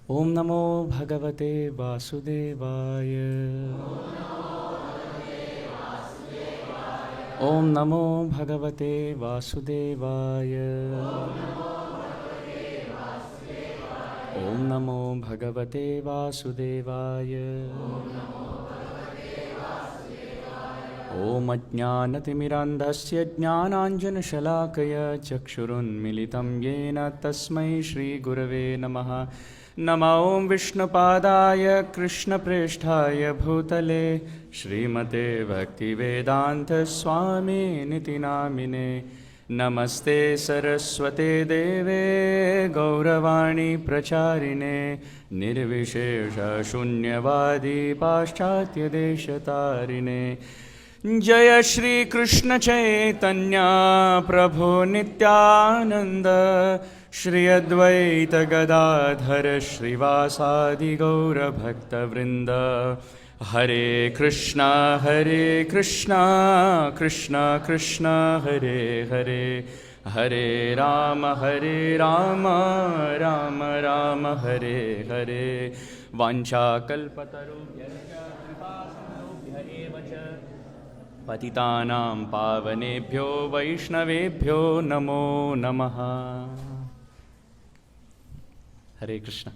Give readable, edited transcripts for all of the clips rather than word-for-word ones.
Om Namo Bhagavate Vasudevaya. Om Namo Bhagavate Vasudevaya. Om Namo Bhagavate Vasudevaya. Om Ajnanatimidandhasya Jnananjanashalakaya Chakshurunmilitam Yena Tasmai Shri Gurave Namaha. Nama Om Vishnupadaya Krishna Presthaya Bhutale Srimate Bhaktivedanta Swami Niti Namine. Namaste Saraswate Deve Gauravani Pracharine Nirvishesha Shunyavadi Paschatya Deshatarine. Jaya Shri Krishna Chaitanya Prabhu Nityananda Shri Advaita Gadadhara Shrivasadi Gaura Bhakta Vrinda. Hare Krishna Krishna Krishna Hare Hare, Hare Rama Rama Rama Hare Hare. Vancha kalpatarubhyascha kripasinubhya eva cha patitanam pavanebhyo vaishnavebhyo namo namaha. Hare Krishna.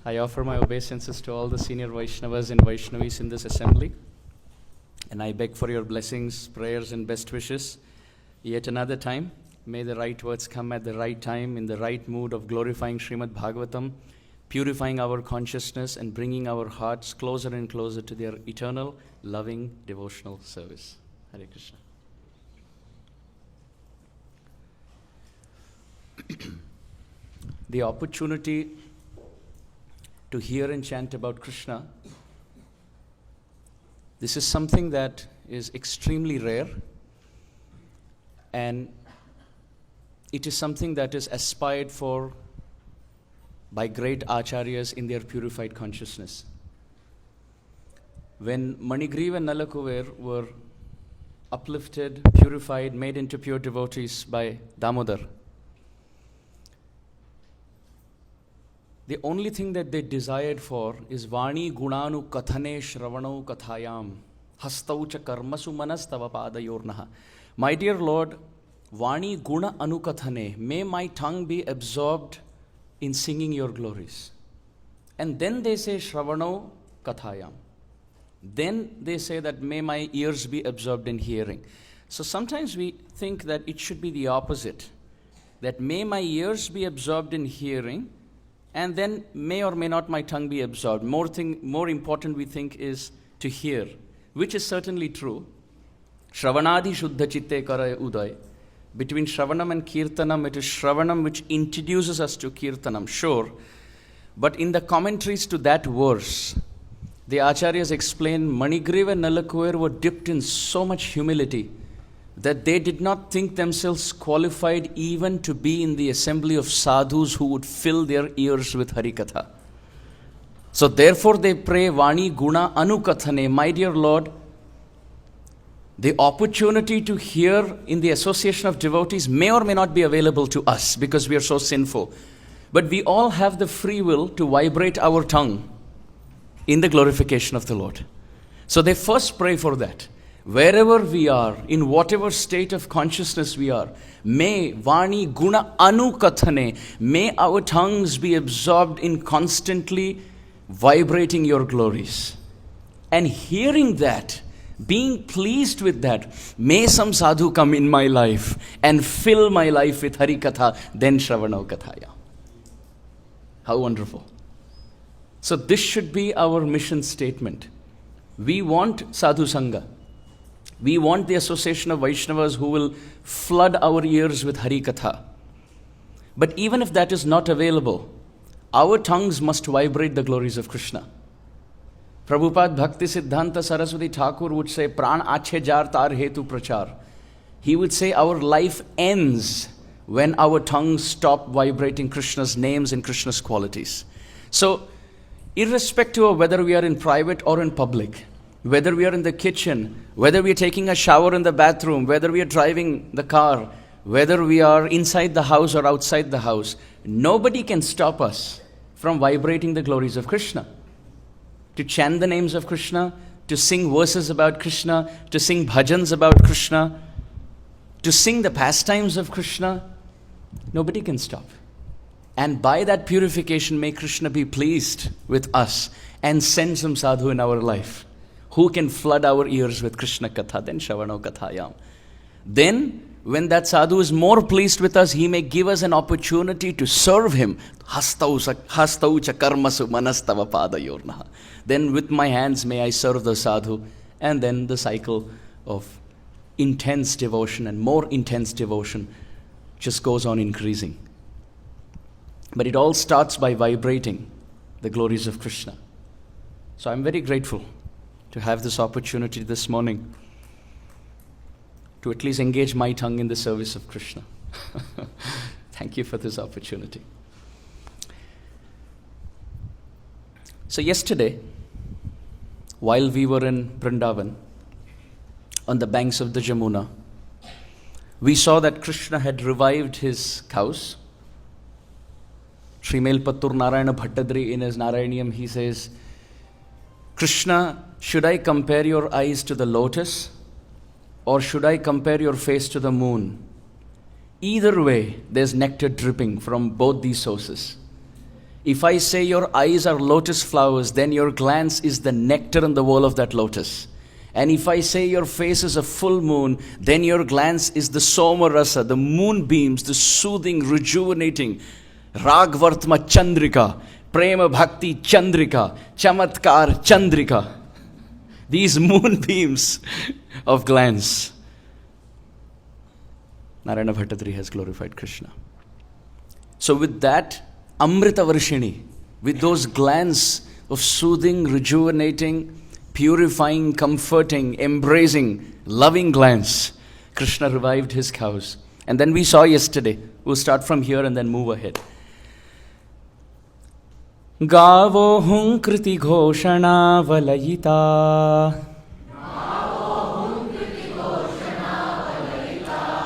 I offer my obeisances to all the senior Vaishnavas and Vaishnavis in this assembly, and I beg for your blessings, prayers, and best wishes. Yet another time, may the right words come at the right time, in the right mood of glorifying Srimad Bhagavatam, purifying our consciousness, and bringing our hearts closer and closer to their eternal, loving, devotional service. Hare Krishna. The opportunity to hear and chant about Krishna, this is something that is extremely rare, and it is something that is aspired for by great acharyas in their purified consciousness. When Manigriva and Nalakuver were uplifted, purified, made into pure devotees by Damodar, the only thing that they desired for is Vani Gunanu Kathane Shravano Kathayam Hastaucha Karmasu Manastava Padayornaha. My dear Lord, Vani Guna Anukathane, may my tongue be absorbed in singing your glories. And then they say Shravano Kathayam. Then they say that may my ears be absorbed in hearing. So sometimes we think that it should be the opposite, that may my ears be absorbed in hearing, and then may or may not my tongue be absorbed. More important we think is to hear, which is certainly true. Shravanadi Shuddha Chitte Karaya Uday. Between Shravanam and Kirtanam, it is Shravanam which introduces us to Kirtanam, sure. But in the commentaries to that verse, the Acharyas explain Manigriva and Nalakuver were dipped in so much humility that they did not think themselves qualified even to be in the assembly of sadhus who would fill their ears with Harikatha. So therefore they pray, Vani Guna Anukathane, my dear Lord, the opportunity to hear in the association of devotees may or may not be available to us because we are so sinful. But we all have the free will to vibrate our tongue in the glorification of the Lord. So they first pray for that. Wherever we are, in whatever state of consciousness we are, may Vani Guna Anukathane, may our tongues be absorbed in constantly vibrating your glories. And hearing that, being pleased with that, may some sadhu come in my life and fill my life with Harikatha, then Shravano Kathaya. How wonderful. So this should be our mission statement. We want sadhu sangha. We want the association of Vaishnavas who will flood our ears with Harikatha. But even if that is not available, our tongues must vibrate the glories of Krishna. Prabhupada Bhakti Siddhanta Saraswati Thakur would say, Pran ache jar tar hetu prachar. He would say our life ends when our tongues stop vibrating Krishna's names and Krishna's qualities. So, irrespective of whether we are in private or in public, whether we are in the kitchen, whether we are taking a shower in the bathroom, whether we are driving the car, whether we are inside the house or outside the house, nobody can stop us from vibrating the glories of Krishna. To chant the names of Krishna, to sing verses about Krishna, to sing bhajans about Krishna, to sing the pastimes of Krishna, nobody can stop. And by that purification, may Krishna be pleased with us and send some sadhu in our life who can flood our ears with Krishna Katha, then Shravano Kathayam. Then, when that sadhu is more pleased with us, he may give us an opportunity to serve him. Hastau cha karmasu manastava padayornaha. Then with my hands may I serve the sadhu. And then the cycle of intense devotion and more intense devotion just goes on increasing. But it all starts by vibrating the glories of Krishna. So I'm very grateful to have this opportunity this morning to at least engage my tongue in the service of Krishna. Thank you for this opportunity. So yesterday, while we were in Vrindavan, on the banks of the Jamuna, we saw that Krishna had revived his cows. Srimel Pattur Narayana Bhattadri in his Narayaniyam, he says, Krishna, should I compare your eyes to the lotus, or should I compare your face to the moon? Either way, there's nectar dripping from both these sources. If I say your eyes are lotus flowers, then your glance is the nectar in the wall of that lotus. And if I say your face is a full moon, then your glance is the Soma Rasa, the moonbeams, the soothing, rejuvenating, Ragvartma Chandrika, Prema Bhakti Chandrika, Chamatkar Chandrika. These moonbeams of glance. Narayana Bhattadri has glorified Krishna. So with that, Amrita Varshini, with those glance of soothing, rejuvenating, purifying, comforting, embracing, loving glance, Krishna revived his cows. And then we saw yesterday, we'll start from here and then move ahead. Gavo hunkriti ghoshana valayita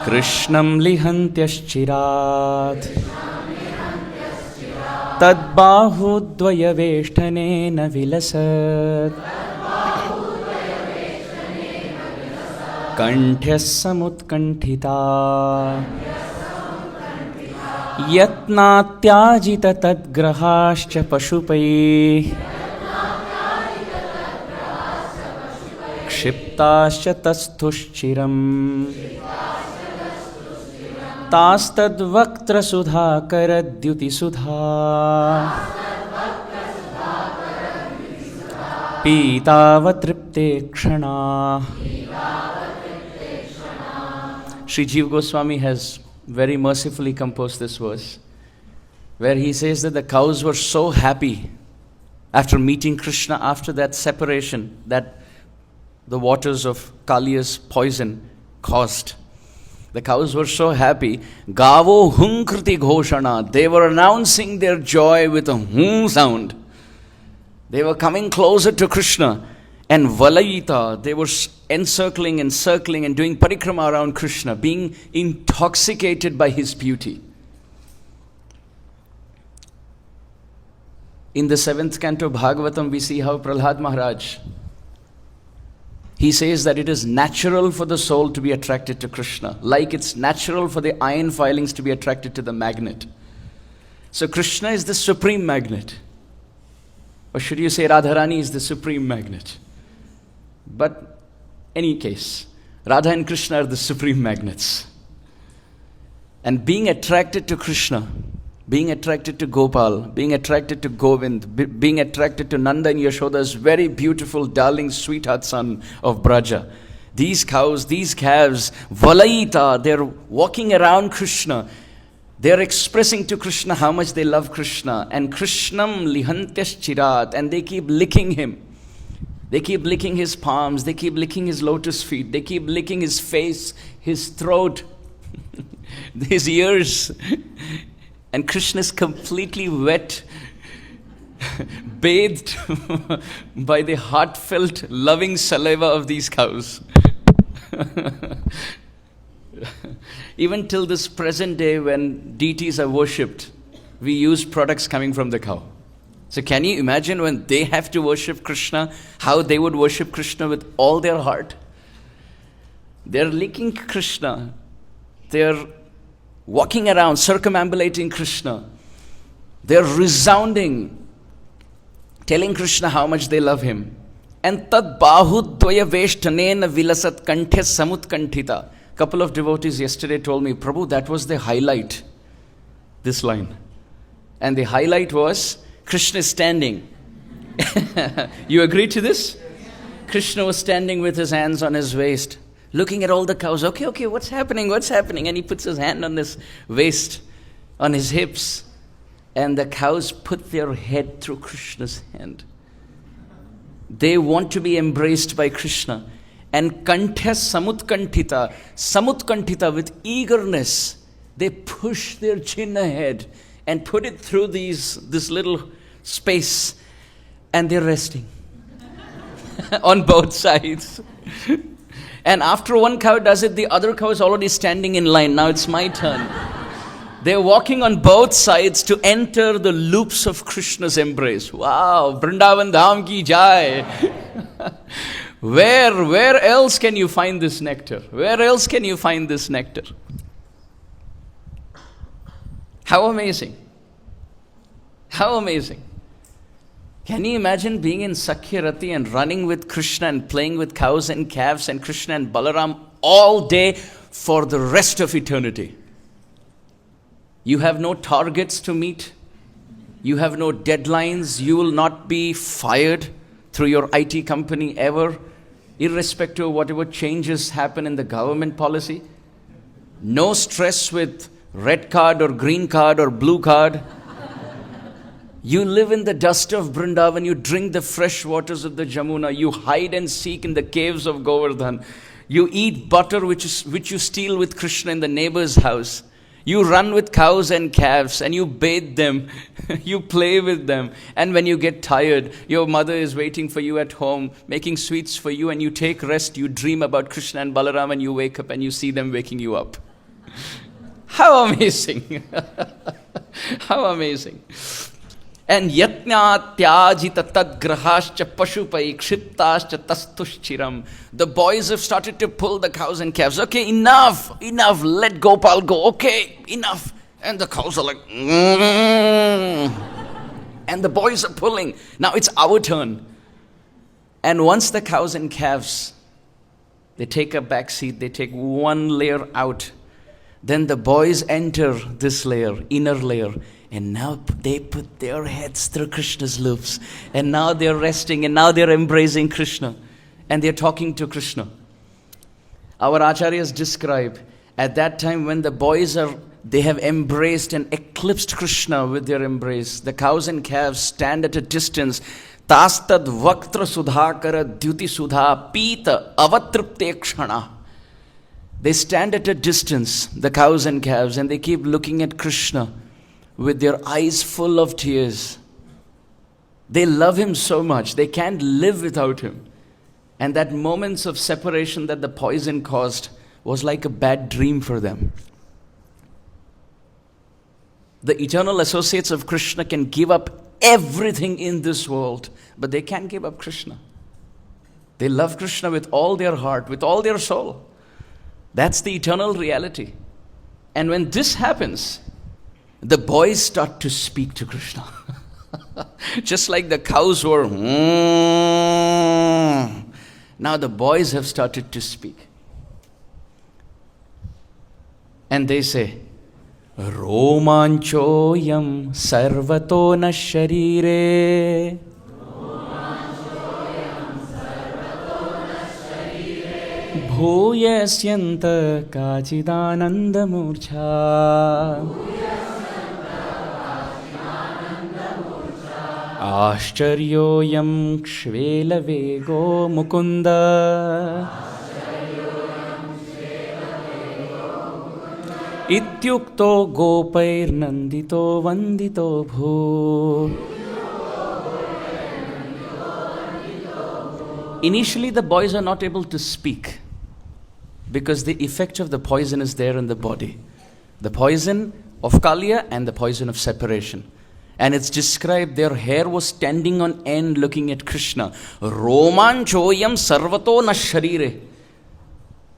Krishnam lihantyaschirat Tadbahudvaya veshtanena vilasat Kanthya samutkanthita Yatnatyajita tadgrahascha pashupai Kshiptascha tasthuschiram Tastadvaktra sudha karadyuti sudha Pitavatripte kshana. Sri Jiva Goswami has very mercifully composed this verse, where he says that the cows were so happy after meeting Krishna, after that separation that the waters of Kāliya's poison caused. The cows were so happy. Gavo hunkriti ghoshana. They were announcing their joy with a hum sound. They were coming closer to Krishna. And valayita, they were encircling and circling and doing parikrama around Krishna, being intoxicated by his beauty. In the 7th canto of Bhagavatam, we see how Prahlad Maharaj, he says that it is natural for the soul to be attracted to Krishna, like it's natural for the iron filings to be attracted to the magnet. So Krishna is the supreme magnet. Or should you say Radharani is the supreme magnet? But any case, Radha and Krishna are the supreme magnets. And being attracted to Krishna, being attracted to Gopal, being attracted to Govind, being attracted to Nanda and Yashoda's very beautiful, darling, sweetheart son of Braja. These cows, these calves, Valayita, they're walking around Krishna. They're expressing to Krishna how much they love Krishna. And Krishnam lihantyaschirat, and they keep licking him. They keep licking his palms, they keep licking his lotus feet, they keep licking his face, his throat, his ears. And Krishna is completely wet, bathed by the heartfelt, loving saliva of these cows. Even till this present day, when deities are worshipped, we use products coming from the cow. So can you imagine when they have to worship Krishna, how they would worship Krishna with all their heart? They're licking Krishna. They're walking around, circumambulating Krishna. They're resounding, telling Krishna how much they love him. And tad bahudvaya veshtanena vilasat kanthe samutkantita. Couple of devotees yesterday told me, Prabhu, that was the highlight, this line. And the highlight was, Krishna is standing. You agree to this? Krishna was standing with his hands on his waist, looking at all the cows. Okay, what's happening? And he puts his hand on his waist, on his hips. And the cows put their head through Krishna's hand. They want to be embraced by Krishna. And kantha samutkantita, with eagerness, they push their chin ahead and put it through this little space, and they're resting on both sides. And after one cow does it, the other cow is already standing in line. Now it's my turn. They're walking on both sides to enter the loops of Krishna's embrace. Wow, Vrindavan Dham ki jai. Where else can you find this nectar? Where else can you find this nectar? How amazing. How amazing. Can you imagine being in Sakhyarati and running with Krishna and playing with cows and calves and Krishna and Balaram all day for the rest of eternity? You have no targets to meet. You have no deadlines. You will not be fired through your IT company ever, irrespective of whatever changes happen in the government policy. No stress with red card or green card or blue card. You live in the dust of Vrindavan. You drink the fresh waters of the Jamuna. You hide and seek in the caves of Govardhan. You eat butter which you steal with Krishna in the neighbor's house. You run with cows and calves and you bathe them. You play with them. And when you get tired, your mother is waiting for you at home, making sweets for you, and you take rest. You dream about Krishna and Balaram and you wake up and you see them waking you up. How amazing. How amazing. And yatna tyajita tadgrahascha pashupai kshiptascha tastushchiram. The boys have started to pull the cows and calves. Okay, enough, let Gopal go. Okay, enough. And the cows are like, and the boys are pulling. Now it's our turn. And once the cows and calves, they take a back seat, they take one layer out. Then the boys enter this layer, inner layer. And now they put their heads through Krishna's loops. And now they're resting and now they're embracing Krishna. And they're talking to Krishna. Our acharyas describe, at that time when the boys they have embraced and eclipsed Krishna with their embrace. The cows and calves stand at a distance. Tastad vaktra sudhakara dyuti sudha pita avatripte kshana. They stand at a distance, the cows and calves, and they keep looking at Krishna with their eyes full of tears. They love him so much, they can't live without him. And that moments of separation that the poison caused was like a bad dream for them. The eternal associates of Krishna can give up everything in this world, but they can't give up Krishna. They love Krishna with all their heart, with all their soul. That's the eternal reality. And when this happens, the boys start to speak to Krishna. Just like the cows were. Now the boys have started to speak. And they say, Romanchoyam sarvato na sharire. Bhuyasyanta kachidananda murcha. Ashcharyoyam kshvela vego mukunda. Ityukto gopair nandito vandito bhu. Initially the boys are not able to speak because the effect of the poison is there in the body. The poison of Kāliya and the poison of separation. And it's described their hair was standing on end looking at Krishna. Romanchoyam sarvato na sharire.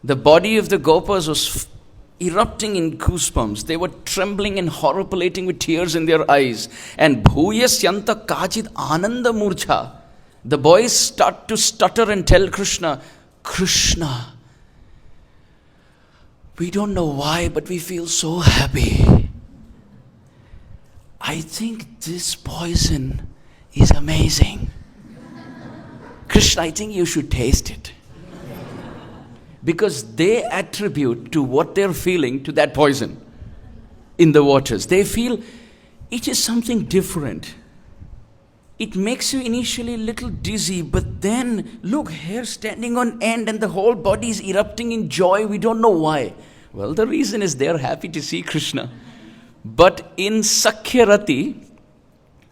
The body of the gopas was erupting in goosebumps. They were trembling and horripilating with tears in their eyes. And bhuyasyanta kachid ananda murcha. The boys start to stutter and tell Krishna, Krishna, we don't know why, but we feel so happy. I think this poison is amazing. Krishna, I think you should taste it. Because they attribute to what they're feeling to that poison in the waters. They feel it is something different. It makes you initially a little dizzy, but then look, hair standing on end and the whole body is erupting in joy. We don't know why. Well, the reason is they're happy to see Krishna. But in Sakhyarati,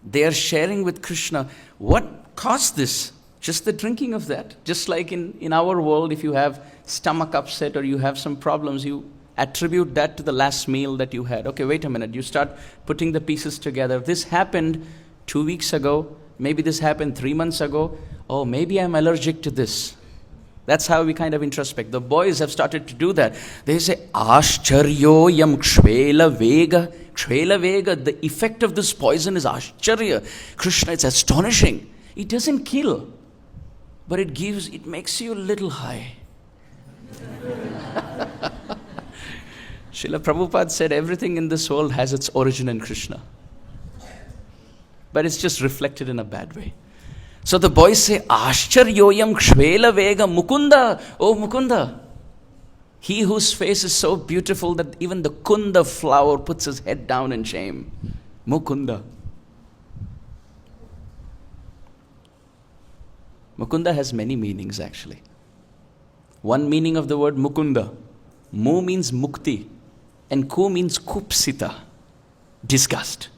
they are sharing with Krishna what caused this. Just the drinking of that. Just like in our world, if you have stomach upset or you have some problems, you attribute that to the last meal that you had. Okay, wait a minute. You start putting the pieces together. This happened 2 weeks ago. Maybe this happened 3 months ago. Oh, maybe I'm allergic to this. That's how we kind of introspect. The boys have started to do that. They say, Ashcharyo yam kshvela vega. Kshvela vega, the effect of this poison is ashcharya. Krishna, it's astonishing. It doesn't kill, but it makes you a little high. Srila Prabhupada said everything in this world has its origin in Krishna. But it's just reflected in a bad way. So the boys say, Ashcharyoyam kshvela vega Mukunda. Oh Mukunda. He whose face is so beautiful that even the Kunda flower puts his head down in shame. Mukunda. Mukunda has many meanings actually. One meaning of the word Mukunda. Mu means mukti. And ku means kupsita. Disgust.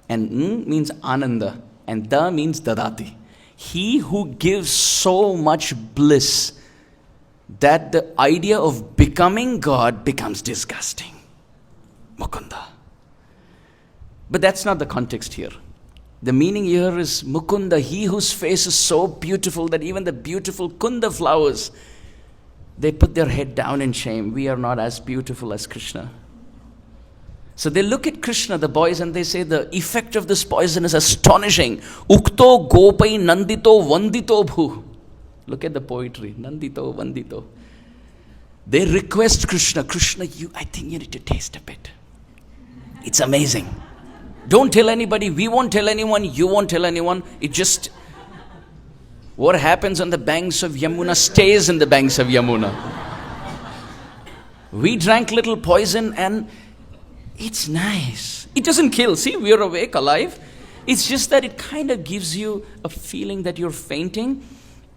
And n means ananda. And da means dadati. He who gives so much bliss that the idea of becoming God becomes disgusting. Mukunda. But that's not the context here. The meaning here is Mukunda, he whose face is so beautiful that even the beautiful Kunda flowers, they put their head down in shame. We are not as beautiful as Krishna. So they look at Krishna, the boys, and they say the effect of this poison is astonishing. Ukto gopai nandito vandito bhu. Look at the poetry. Nandito vandito. They request Krishna, Krishna, I think you need to taste a bit. It's amazing. Don't tell anybody. We won't tell anyone. You won't tell anyone. It just, what happens on the banks of Yamuna stays in the banks of Yamuna. We drank little poison and it's nice. It doesn't kill. See, we are awake, alive. It's just that it kind of gives you a feeling that you're fainting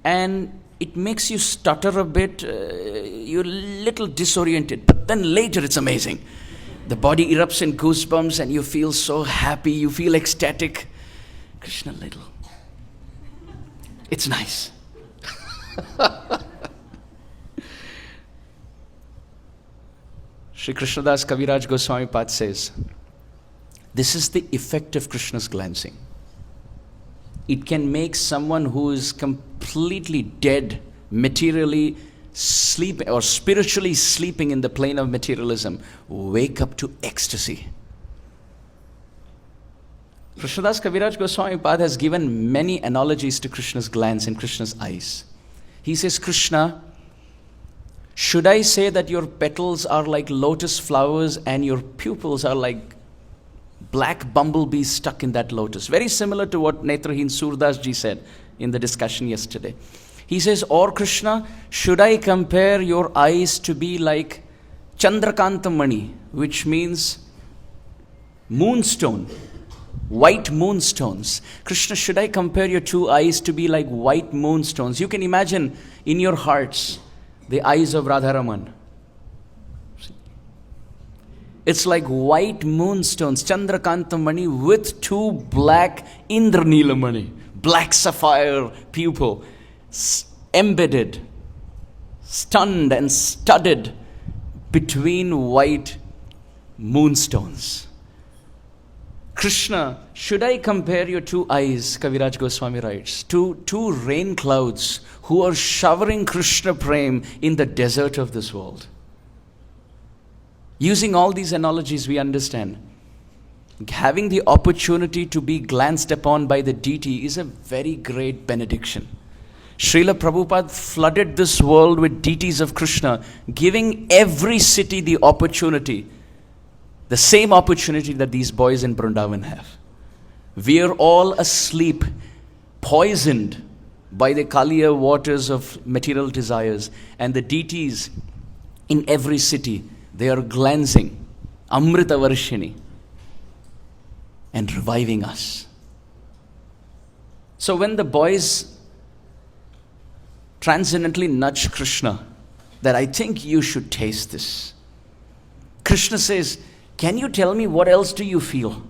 and it makes you stutter a bit. You're a little disoriented. But then later it's amazing. The body erupts in goosebumps and you feel so happy. You feel ecstatic. Krishna little. It's nice. Sri Krishnadas Kaviraj Goswami Pad says, this is the effect of Krishna's glancing. It can make someone who is completely dead, materially sleeping or spiritually sleeping in the plane of materialism, wake up to ecstasy. Krishnadas Kaviraj Goswami Pad has given many analogies to Krishna's glance and Krishna's eyes. He says, Krishna, should I say that your petals are like lotus flowers and your pupils are like black bumblebees stuck in that lotus? Very similar to what Netrahin Surdas ji said in the discussion yesterday. He says, or Krishna, should I compare your eyes to be like Chandrakāntamani, which means moonstone, white moonstones. Krishna, should I compare your two eyes to be like white moonstones? You can imagine in your hearts the eyes of Radharaman. It's like white moonstones, Chandrakāntamani, with two black Indranilamani, black sapphire pupil, embedded, stunned and studded between white moonstones. Krishna, should I compare your two eyes, Kaviraj Goswami writes, to two rain clouds who are showering Krishna Prem in the desert of this world? Using all these analogies, we understand having the opportunity to be glanced upon by the deity is a very great benediction. Srila Prabhupada flooded this world with deities of Krishna, giving every city the opportunity, the same opportunity that these boys in Vrindavan have. We are all asleep, poisoned by the Kāliya waters of material desires, and the deities in every city, they are glancing, Amrita Varshini, and reviving us. So when the boys transcendently nudge Krishna that I think you should taste this, Krishna says, can you tell me what else do you feel?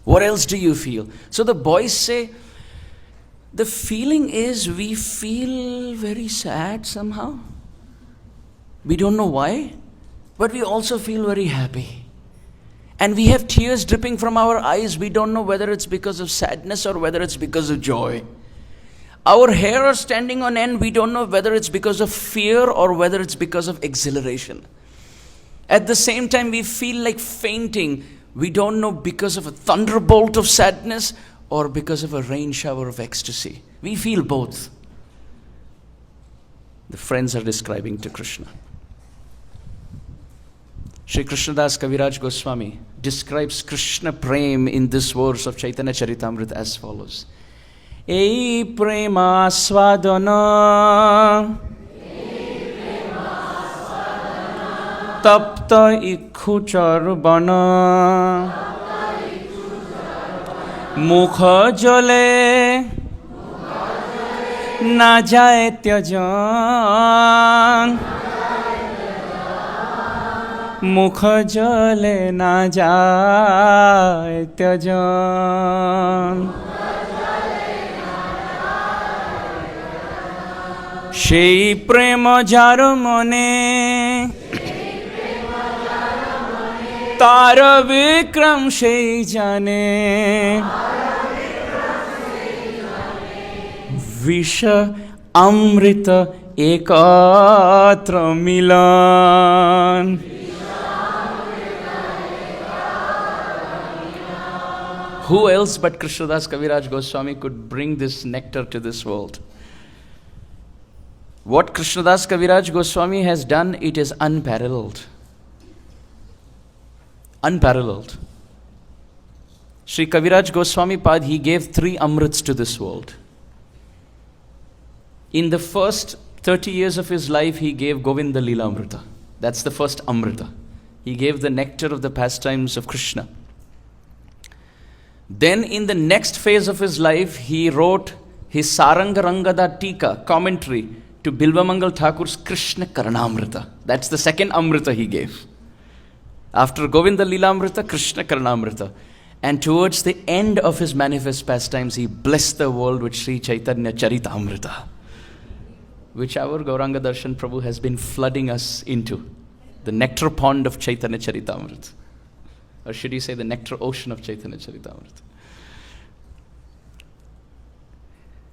What else do you feel? So the boys say, the feeling is we feel very sad somehow. We don't know why, but we also feel very happy. And we have tears dripping from our eyes. We don't know whether it's because of sadness or whether it's because of joy. Our hair are standing on end. We don't know whether it's because of fear or whether it's because of exhilaration. At the same time, we feel like fainting. We don't know because of a thunderbolt of sadness or because of a rain shower of ecstasy. We feel both. The friends are describing to Krishna. Sri Krishnadas Kaviraj Goswami describes Krishna Prem in this verse of Chaitanya Charitamrita as follows. Ei prema swadana tapta ikhu charbana mukha jale na jaye tyajan mukha jale na jaye tyajan সেই প্রেম যার মনে তার বিক্রম সেই জানে বিষ অমৃত একত্র মিলন. Who else but Krishnadas Kaviraj Goswami could bring this nectar to this world? What Krishnadas Kaviraj Goswami has done, it is unparalleled. Unparalleled. Sri Kaviraj Goswami Pad, he gave 3 amrits to this world. In the first 30 years of his life, he gave Govinda Lila Amrita. That's the first amrita. He gave the nectar of the pastimes of Krishna. Then in the next phase of his life, he wrote his Saranga Rangada Tika commentary to Bilvamangal Thakur's Krishna Karanamrita. That's the second Amrita he gave. After Govinda Lilamrita, Krishna Karanamrita. And towards the end of his manifest pastimes, he blessed the world with Sri Chaitanya Charitamrita, which our Gauranga Darshan Prabhu has been flooding us into. The nectar pond of Chaitanya Charitamrita. Or should he say the nectar ocean of Chaitanya Charitamrita.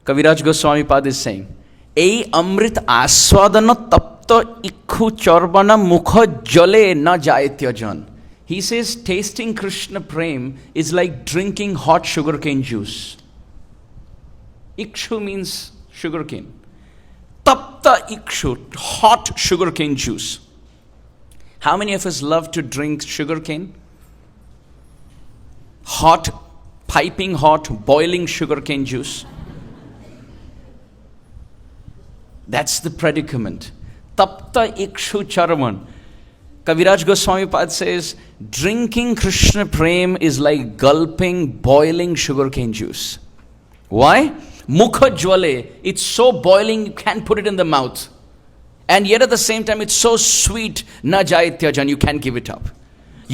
Kaviraj Goswami Pad is saying, এই অমৃত আস্বাদন তপ্ত ইক্ষু চর্বণ মুখ জলে না যায় ত্যজন. He says tasting Krishna Prem is like drinking hot sugarcane juice. Ikshu means sugarcane. Tapta ikshu, hot sugarcane juice. How many of us love to drink sugarcane? Hot, piping hot, boiling sugarcane juice. That's the predicament. Tapta ikshu charman. Kaviraj Goswami Pad says, drinking Krishna Prem is like gulping boiling sugarcane juice. Why? Mukha jwale. It's so boiling you can't put it in the mouth. And yet at the same time it's so sweet. Na jai tyajan. You can't give it up.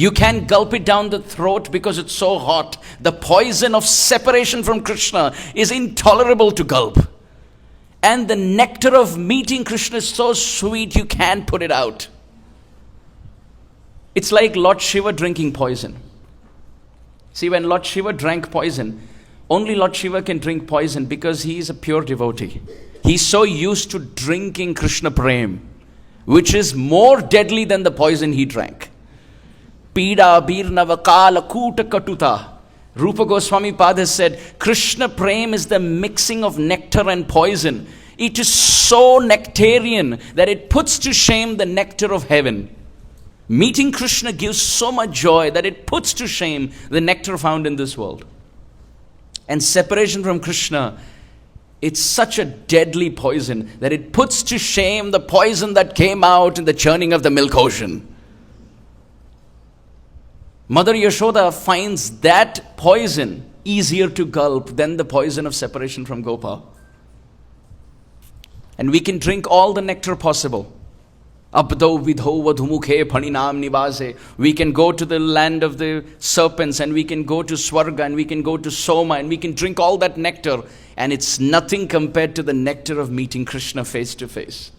You can't gulp it down the throat because it's so hot. The poison of separation from Krishna is intolerable to gulp. And the nectar of meeting Krishna is so sweet you can't put it out. It's like Lord Shiva drinking poison. See, when Lord Shiva drank poison, only Lord Shiva can drink poison because he is a pure devotee. He's so used to drinking Krishna Prem, which is more deadly than the poison he drank. Pida birnava kala kuta katuta. Rupa Goswami Pad has said, Krishna Prem is the mixing of nectar and poison. It is so nectarian that it puts to shame the nectar of heaven. Meeting Krishna gives so much joy that it puts to shame the nectar found in this world. And separation from Krishna, it's such a deadly poison that it puts to shame the poison that came out in the churning of the milk ocean. Mother Yashoda finds that poison easier to gulp than the poison of separation from Gopal. And we can drink all the nectar possible. Abdo vidho vadhumukhe phaninam nivase. We can go to the land of the serpents, and we can go to Swarga, and we can go to Soma, and we can drink all that nectar, and it's nothing compared to the nectar of meeting Krishna face to face.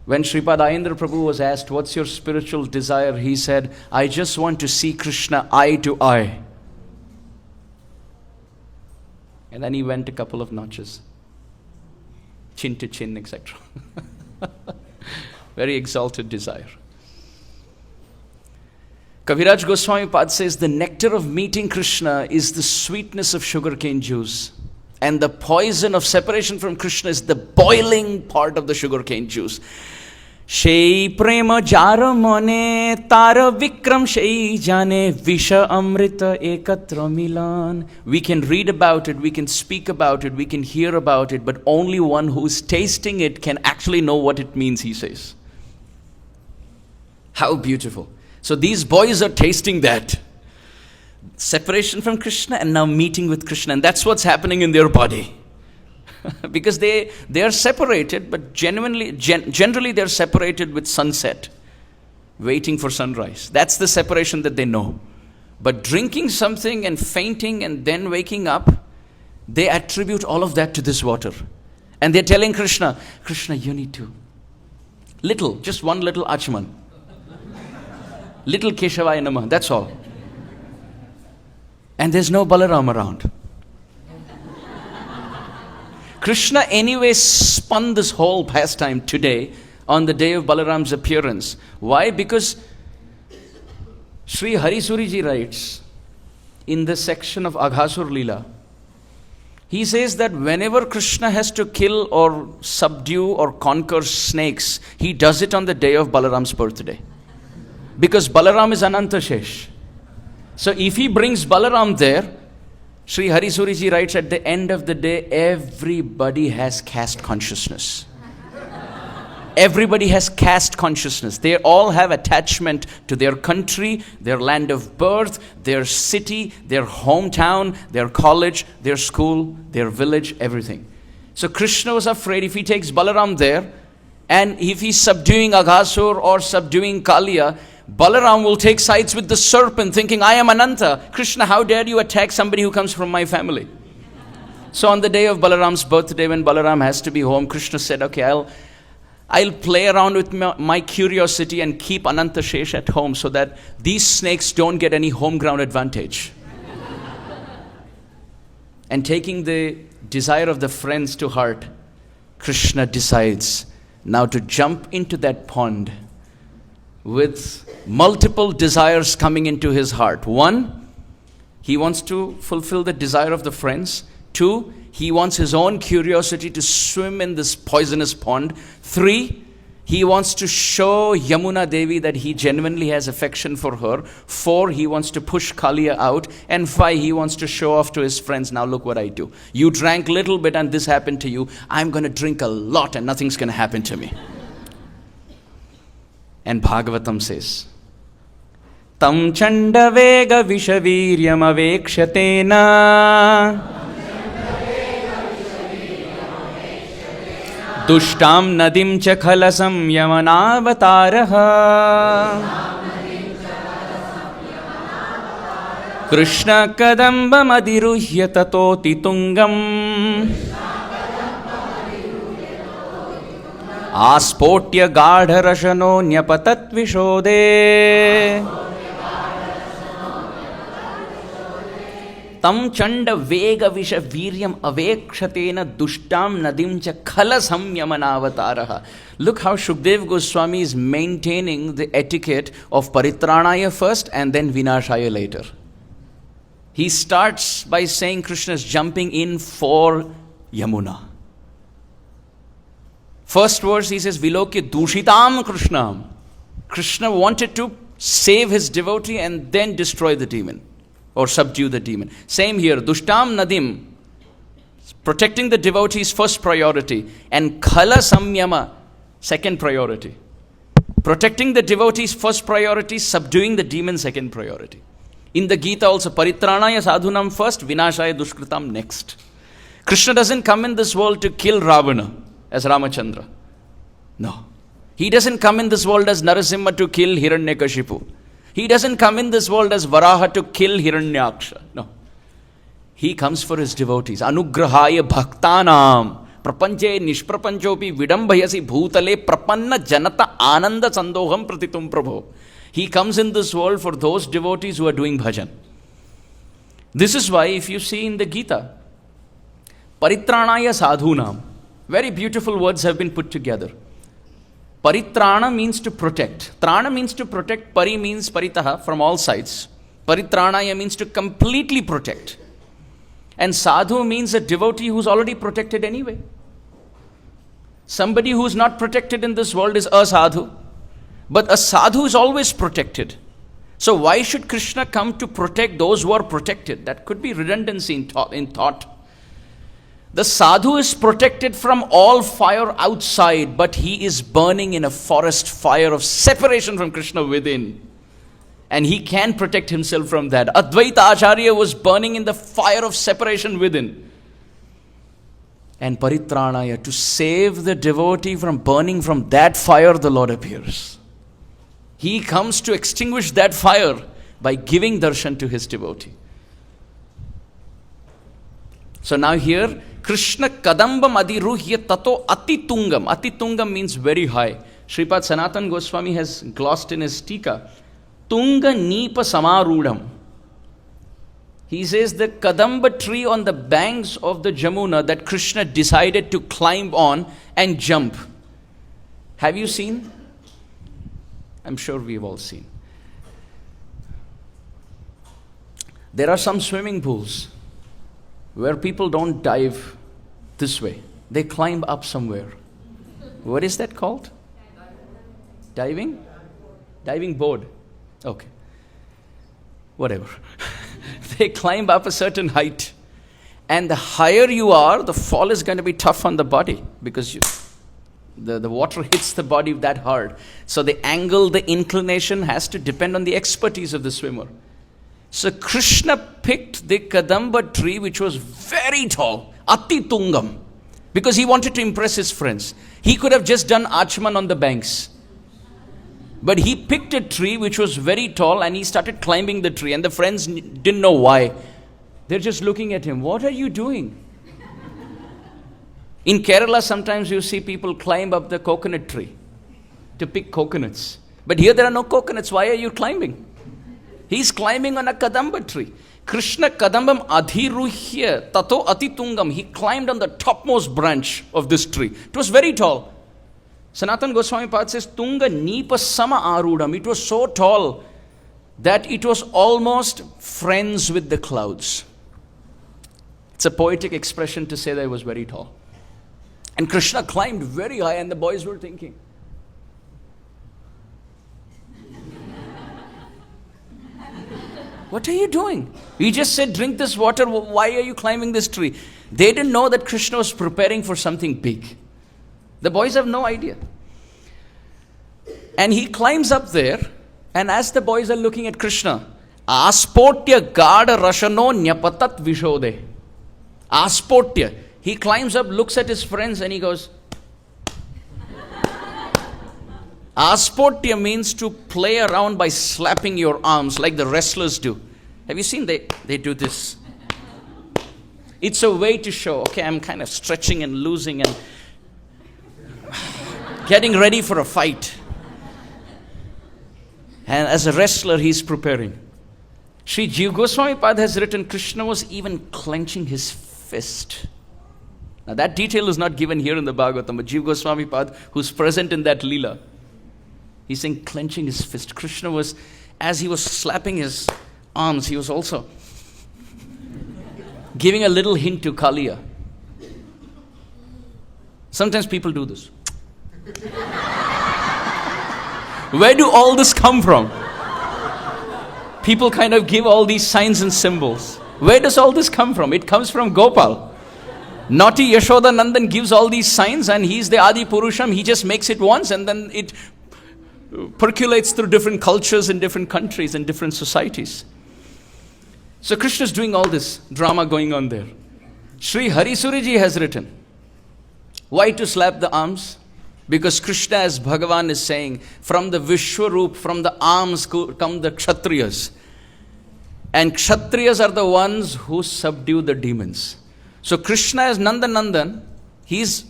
When Sripad Amarendraprabhu was asked, what's your spiritual desire? He said, I just want to see Krishna eye to eye. And then he went a couple of notches. Chin to chin, etc. Very exalted desire. Kaviraj Goswami Pad says, the nectar of meeting Krishna is the sweetness of sugarcane juice. And the poison of separation from Krishna is the boiling part of the sugarcane juice. Shei prema jara mone tara vikram shei jane visha amrita ekatra milan. We can read about it, we can speak about it, we can hear about it, but only one who is tasting it can actually know what it means, he says. How beautiful. So these boys are tasting that. Separation from Krishna and now meeting with Krishna. And that's what's happening in their body. Because they are separated, but generally they're separated with sunset, waiting for sunrise. That's the separation that they know. But drinking something and fainting and then waking up, they attribute all of that to this water. And they're telling Krishna, Krishna, you need to. Little, just one little Achman. Little Keshavaya Namah, that's all. And there's no Balaram around. Krishna anyway spun this whole pastime today on the day of Balaram's appearance. Why? Because Sri Harisuriji writes in the section of Aghasur Leela, he says that whenever Krishna has to kill or subdue or conquer snakes, he does it on the day of Balaram's birthday. Because Balaram is Ananta Shesh. So if he brings Balaram there, Sri Harisuriji writes at the end of the day, everybody has caste consciousness. Everybody has caste consciousness. They all have attachment to their country, their land of birth, their city, their hometown, their college, their school, their village, everything. So Krishna was afraid if he takes Balaram there, and if he's subduing Aghasur or subduing Kāliya, Balaram will take sides with the serpent, thinking, I am Ananta. Krishna, how dare you attack somebody who comes from my family? So on the day of Balaram's birthday, when Balaram has to be home, Krishna said, okay, I'll play around with my curiosity and keep Ananta Shesh at home so that these snakes don't get any home ground advantage. And taking the desire of the friends to heart, Krishna decides now to jump into that pond with multiple desires coming into his heart. One, he wants to fulfill the desire of the friends. Two, he wants his own curiosity to swim in this poisonous pond. Three, he wants to show Yamuna Devi that he genuinely has affection for her. Four, he wants to push Kalia out. And five, he wants to show off to his friends, now look what I do. You drank little bit and this happened to you. I'm going to drink a lot and nothing's going to happen to me. And Bhagavatam says, Tam chanda vega vishaviryam avekshatena dushtam nadim cha khalasam yamanavatarah Krishna kadamba madiruhya tatoti tungam Aspotya gadharashano nyapatat vishode. Tam chanda vega visha viryam avekshatena dushtam nadim cha khala samyamanavataaraha. Look how Shukdev Goswami is maintaining the etiquette of paritranaya first and then vinashaya later. He starts by saying Krishna is jumping in for Yamuna. First verse he says, Vilokya dushitam Krishnam. Krishna wanted to save his devotee and then destroy the demon or subdue the demon. Same here, dushtam nadim, protecting the devotee is first priority, and khala samyama, second priority. Protecting the devotee is first priority, subduing the demon second priority. In the Gita also, paritranaya sadhunam first, vinashaya dushkritam next. Krishna doesn't come in this world to kill Ravana as Ramachandra. No. He doesn't come in this world as Narasimha to kill Hiranyakashipu. He doesn't come in this world as Varaha to kill Hiranyaksha. No. He comes for his devotees. Anugrahaya bhaktanam. Prapanche nishprapanchopi vidambhayasi bhutale prapanna janata ananda sandoham pratitum prabho. He comes in this world for those devotees who are doing bhajan. This is why if you see in the Gita, paritranaya sadhunam, very beautiful words have been put together. Paritrana means to protect. Trana means to protect. Pari means paritaha, from all sides. Paritranaya means to completely protect. And sadhu means a devotee who's already protected anyway. Somebody who's not protected in this world is a sadhu. But a sadhu is always protected. So why should Krishna come to protect those who are protected? That could be redundancy in thought. The sadhu is protected from all fire outside, but he is burning in a forest fire of separation from Krishna within. And he can protect himself from that. Advaita Acharya was burning in the fire of separation within. And paritranaya, to save the devotee from burning from that fire, the Lord appears. He comes to extinguish that fire by giving darshan to his devotee. So now here, Krishna Kadambam adiruhya tato atitungam. Atitungam means very high. Sripad Sanatan Goswami has glossed in his Tika, Tunga Nipa Samarudam. He says the Kadamba tree on the banks of the Jamuna that Krishna decided to climb on and jump. Have you seen? I'm sure we've all seen. There are some swimming pools where people don't dive this way. They climb up somewhere. What is that called? Diving? Diving board. Okay. Whatever. They climb up a certain height. And the higher you are, the fall is going to be tough on the body because the water hits the body that hard. So the angle, the inclination has to depend on the expertise of the swimmer. So Krishna picked the Kadamba tree, which was very tall, Atitungam, because he wanted to impress his friends. He could have just done Achman on the banks. But he picked a tree which was very tall and he started climbing the tree. And the friends didn't know why. They're just looking at him. What are you doing? In Kerala, sometimes you see people climb up the coconut tree to pick coconuts. But here there are no coconuts. Why are you climbing? He's climbing on a Kadamba tree. Krishna Kadambam adhiruhya tato atitungam. He climbed on the topmost branch of this tree. It was very tall. Sanatan Goswami Pad says, Tunga Nipa Sama Arudam. It was so tall that it was almost friends with the clouds. It's a poetic expression to say that it was very tall. And Krishna climbed very high and the boys were thinking, what are you doing? We just said drink this water. Why are you climbing this tree? They didn't know that Krishna was preparing for something big. The boys have no idea. And he climbs up there, and as the boys are looking at Krishna, Aspotya Gada Rashano Nyapatat Vishode. Aspotya. He climbs up, looks at his friends, and he goes. Aspotya means to play around by slapping your arms like the wrestlers do. Have you seen they do this? It's a way to show, okay, I'm kind of stretching and losing and getting ready for a fight. And as a wrestler, he's preparing. Sri Jiva Goswami Pad has written, Krishna was even clenching his fist. Now that detail is not given here in the Bhagavatam, but Jiva Goswami Pad, who's present in that Leela, he's saying clenching his fist. Krishna was, as he was slapping his arms, he was also giving a little hint to Kāliya. Sometimes people do this. Where do all this come from? People kind of give all these signs and symbols. Where does all this come from? It comes from Gopal. Naughty Yashoda Nandan gives all these signs, and he's the Adi Purusham. He just makes it once, and then it percolates through different cultures in different countries and different societies. So Krishna's doing all this drama going on there. Sri Harisuriji has written, why to slap the arms? Because Krishna, as Bhagavan is saying, from the Vishwaroop, from the arms come the Kshatriyas. And Kshatriyas are the ones who subdue the demons. So Krishna as Nanda Nandan, he's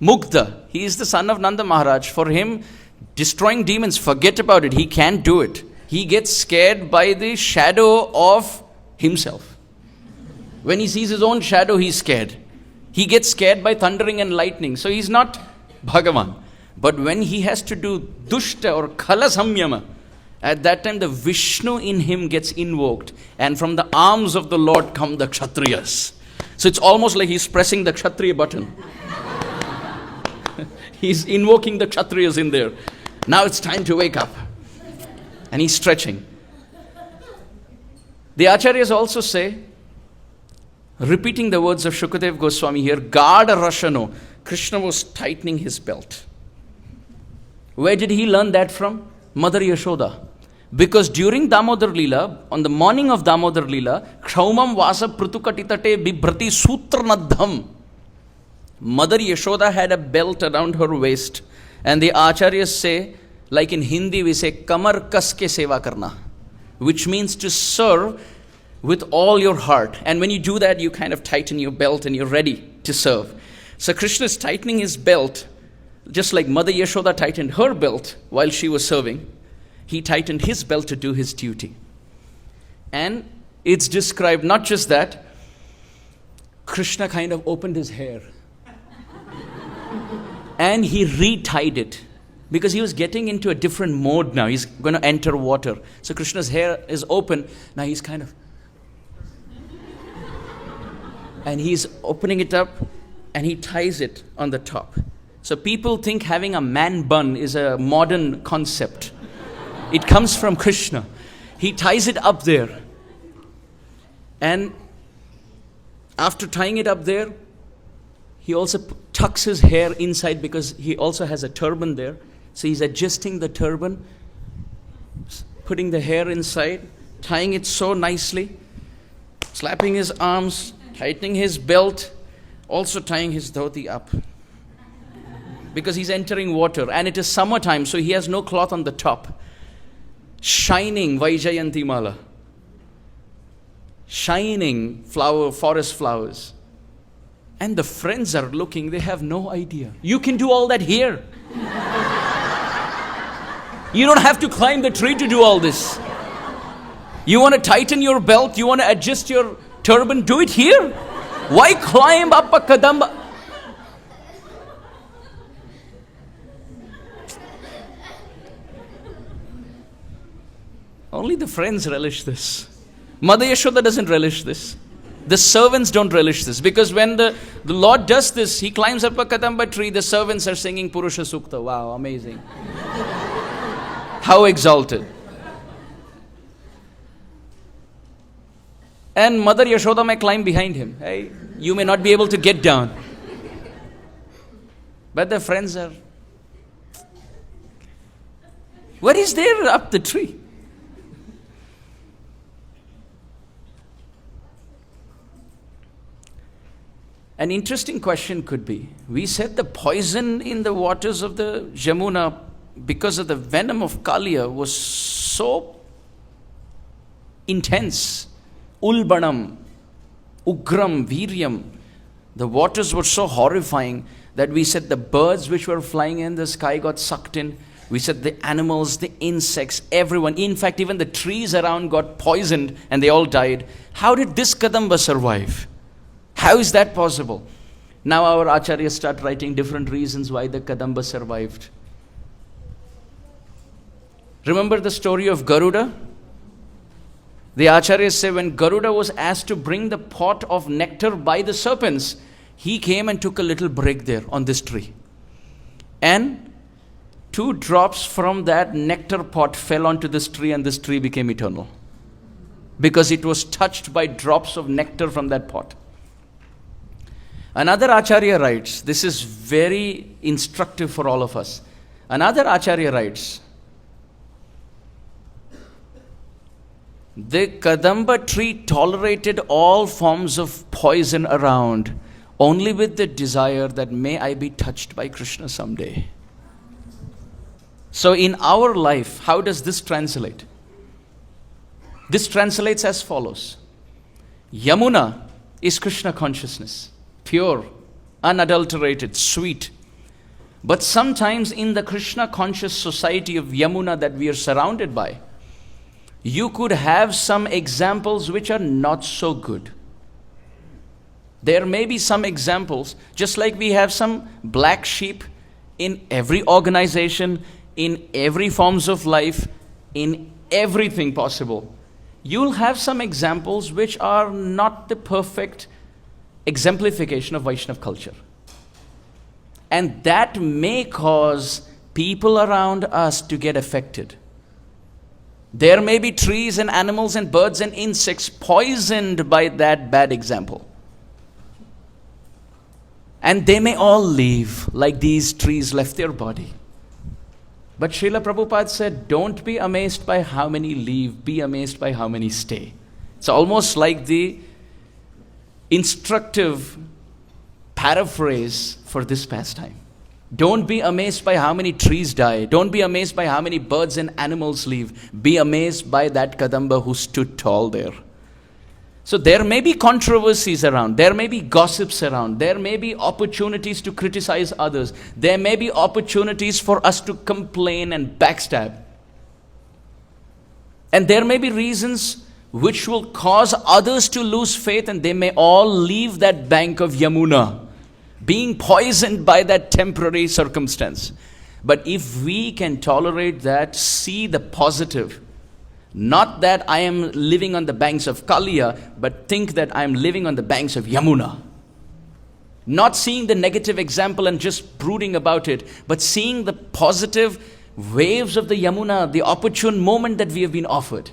Mukta. He is the son of Nanda Maharaj. For him, destroying demons, forget about it. He can't do it. He gets scared by the shadow of himself. When he sees his own shadow, he's scared. He gets scared by thundering and lightning. So he's not Bhagavan. But when he has to do Dushta or Khala Samyama, at that time the Vishnu in him gets invoked. And from the arms of the Lord come the Kshatriyas. So it's almost like he's pressing the Kshatriya button. He's invoking the Kshatriyas in there. Now it's time to wake up. And he's stretching. The Acharyas also say, repeating the words of Shukadev Goswami here, Gada Rashano, Krishna was tightening his belt. Where did he learn that from? Mother Yashoda. Because during Damodar Leela, on the morning of Damodar Leela, Kshaumam Vasa Prutukatitate Bibhrati Sutranadham. Mother Yashoda had a belt around her waist. And the Acharyas say, like in Hindi we say, Kamar Kaske Seva Karna. Which means to serve with all your heart. And when you do that, you kind of tighten your belt and you're ready to serve. So Krishna is tightening his belt, just like Mother Yashoda tightened her belt while she was serving. He tightened his belt to do his duty. And it's described not just that, Krishna kind of opened his hair. And he retied it. Because he was getting into a different mode now. He's going to enter water. So Krishna's hair is open. Now he's kind of... And he's opening it up and he ties it on the top. So people think having a man bun is a modern concept. It comes from Krishna. He ties it up there. And after tying it up there, he also tucks his hair inside because he also has a turban there. So he's adjusting the turban, putting the hair inside, tying it so nicely, slapping his arms, tightening his belt, also tying his dhoti up. Because he's entering water and it is summertime, so he has no cloth on the top. Shining Vaijayanti Mala. Shining forest flowers. And the friends are looking, they have no idea. You can do all that here. You don't have to climb the tree to do all this. You want to tighten your belt, you want to adjust your turban, do it here. Why climb up a Kadamba? Only the friends relish this. Mother Yashoda doesn't relish this. The servants don't relish this. Because when the Lord does this, he climbs up a Kadamba tree, the servants are singing Purusha Sukta. Wow, amazing. How exalted. And Mother Yashoda may climb behind him. Hey, you may not be able to get down. But the friends are... What is there up the tree? An interesting question could be, we said the poison in the waters of the Jamuna because of the venom of Kāliya was so intense. Ulbanam, Ugram, Viryam. The waters were so horrifying that we said the birds which were flying in the sky got sucked in. We said the animals, the insects, everyone, in fact, even the trees around got poisoned and they all died. How did this Kadamba survive? How is that possible? Now our acharyas start writing different reasons why the Kadamba survived. Remember the story of Garuda? The acharyas say when Garuda was asked to bring the pot of nectar by the serpents, he came and took a little break there on this tree. And 2 drops from that nectar pot fell onto this tree and this tree became eternal. Because it was touched by drops of nectar from that pot. Another acharya writes, this is very instructive for all of us. Another acharya writes, the Kadamba tree tolerated all forms of poison around, only with the desire that may I be touched by Krishna someday. So in our life, how does this translate? This translates as follows. Yamuna is Krishna consciousness, pure, unadulterated, sweet. But sometimes in the Krishna conscious society of Yamuna that we are surrounded by, you could have some examples which are not so good. There may be some examples, just like we have some black sheep in every organization, in every forms of life, in everything possible. You'll have some examples which are not the perfect exemplification of Vaishnava culture. And that may cause people around us to get affected. There may be trees and animals and birds and insects poisoned by that bad example. And they may all leave like these trees left their body. But Srila Prabhupada said, don't be amazed by how many leave, be amazed by how many stay. It's almost like the instructive paraphrase for this pastime. Don't be amazed by how many trees die. Don't be amazed by how many birds and animals leave. Be amazed by that Kadamba who stood tall there. So there may be controversies around. There may be gossips around. There may be opportunities to criticize others. There may be opportunities for us to complain and backstab. And there may be reasons which will cause others to lose faith, and they may all leave that bank of Yamuna, being poisoned by that temporary circumstance. But if we can tolerate that, see the positive, not that I am living on the banks of Kalia, but think that I am living on the banks of Yamuna. Not seeing the negative example and just brooding about it, but seeing the positive waves of the Yamuna, the opportune moment that we have been offered.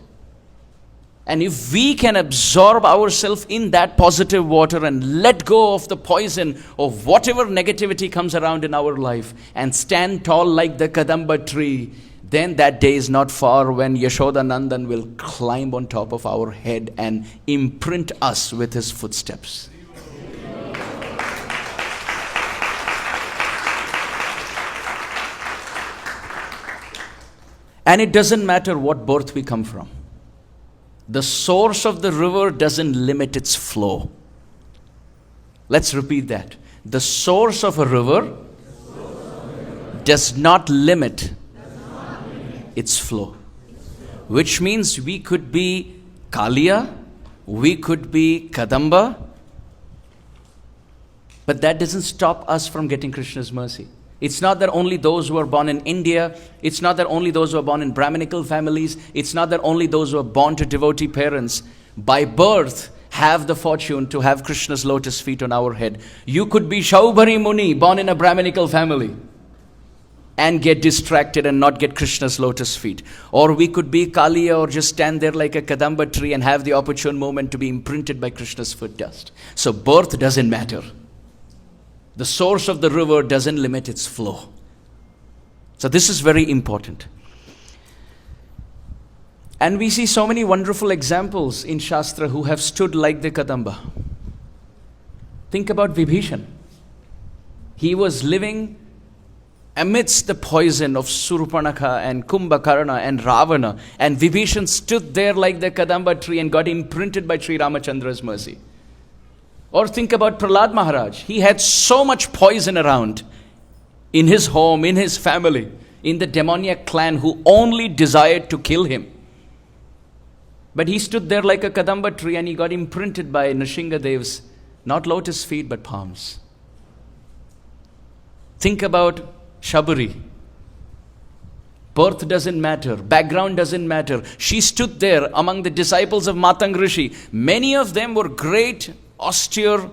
And if we can absorb ourselves in that positive water and let go of the poison of whatever negativity comes around in our life and stand tall like the Kadamba tree, then that day is not far when Yashoda Nandan will climb on top of our head and imprint us with his footsteps. And it doesn't matter what birth we come from. The source of the river doesn't limit its flow. Let's repeat that. The source of a river does not limit its flow. Which means we could be Kāliya, we could be Kadamba, but that doesn't stop us from getting Krishna's mercy. It's not that only those who are born in India, it's not that only those who are born in Brahminical families, it's not that only those who are born to devotee parents by birth have the fortune to have Krishna's lotus feet on our head. You could be Shaubhari Muni, born in a Brahminical family, and get distracted and not get Krishna's lotus feet. Or we could be Kāliya or just stand there like a Kadamba tree and have the opportune moment to be imprinted by Krishna's foot dust. So birth doesn't matter. The source of the river doesn't limit its flow. So this is very important. And we see so many wonderful examples in Shastra who have stood like the Kadamba. Think about Vibhishan. He was living amidst the poison of Surpanakha and Kumbhakarna and Ravana. And Vibhishan stood there like the Kadamba tree and got imprinted by Sri Ramachandra's mercy. Or think about Prahlad Maharaj. He had so much poison around in his home, in his family, in the demoniac clan who only desired to kill him. But he stood there like a Kadamba tree and he got imprinted by Nrsingadev's, not lotus feet, but palms. Think about Shabari. Birth doesn't matter. Background doesn't matter. She stood there among the disciples of Matang Rishi. Many of them were great, austere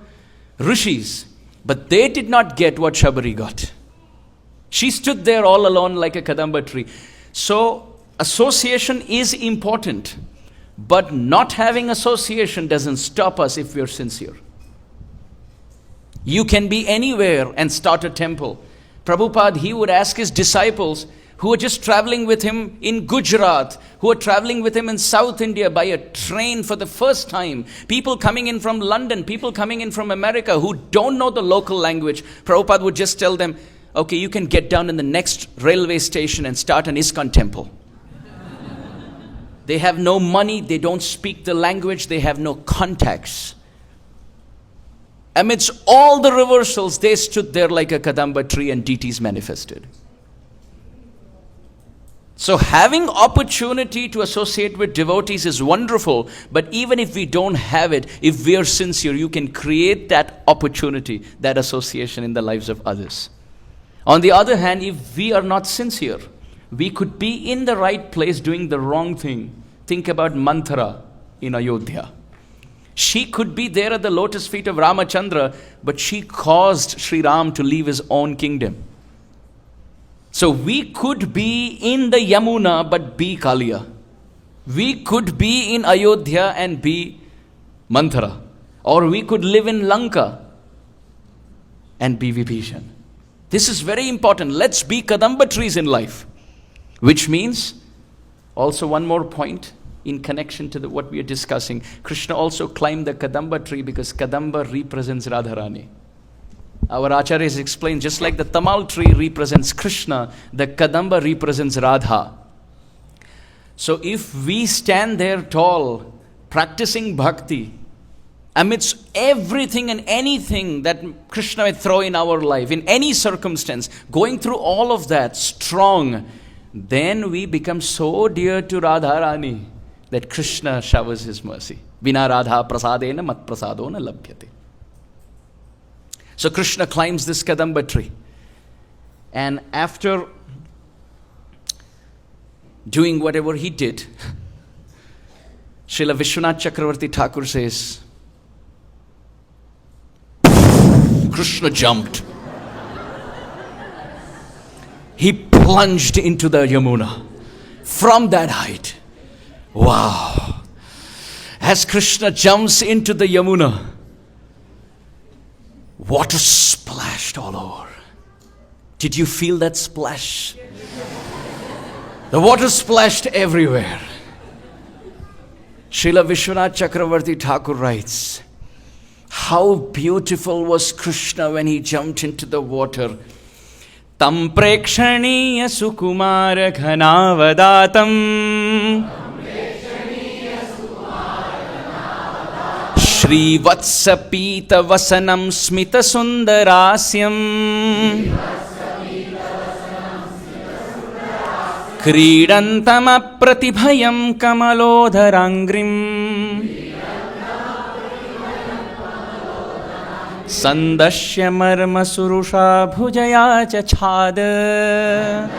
rishis. But they did not get what Shabari got. She stood there all alone like a Kadamba tree. So, association is important. But not having association doesn't stop us if we're sincere. You can be anywhere and start a temple. Prabhupada, he would ask his disciples who were just traveling with him in Gujarat, who were traveling with him in South India by a train for the first time, people coming in from London, people coming in from America who don't know the local language. Prabhupada would just tell them, okay, you can get down in the next railway station and start an iskcon temple. They have no money, they don't speak the language, they have no contacts. Amidst all the reversals, they stood there like a Kadamba tree and deities manifested. So having opportunity to associate with devotees is wonderful, but even if we don't have it, if we are sincere, you can create that opportunity, that association in the lives of others. On the other hand, if we are not sincere, we could be in the right place doing the wrong thing. Think about Manthara in Ayodhya. She could be there at the lotus feet of Ramachandra, but she caused Sri Ram to leave his own kingdom. So we could be in the Yamuna but be Kāliya. We could be in Ayodhya and be Manthara. Or we could live in Lanka and be Vibhishan. This is very important. Let's be Kadamba trees in life. Which means, also one more point in connection to what we are discussing. Krishna also climbed the Kadamba tree because Kadamba represents Radharani. Our acharyas explain, just like the Tamal tree represents Krishna, the Kadamba represents Radha. So if we stand there tall, practicing bhakti, amidst everything and anything that Krishna may throw in our life, in any circumstance, going through all of that strong, then we become so dear to Radharani that Krishna showers his mercy. Vina Radha prasadena mat prasadona labhyate. So Krishna climbs this Kadamba tree. And after doing whatever he did, Srila Vishwanath Chakravarti Thakur says, Krishna jumped. He plunged into the Yamuna from that height. Wow. As Krishna jumps into the Yamuna, water splashed all over. Did you feel that splash? The water splashed everywhere. Srila Vishwanath Chakravarti Thakur writes, how beautiful was Krishna when he jumped into the water. Tam prekshaniya sukumara ghanavadatam Shri Vatsa Pita Vasanam Smita Sundarasyam Kridantam Pratibhayam Kamalodharangrim Sandashya Marma Surusha Bhujaya Chachada.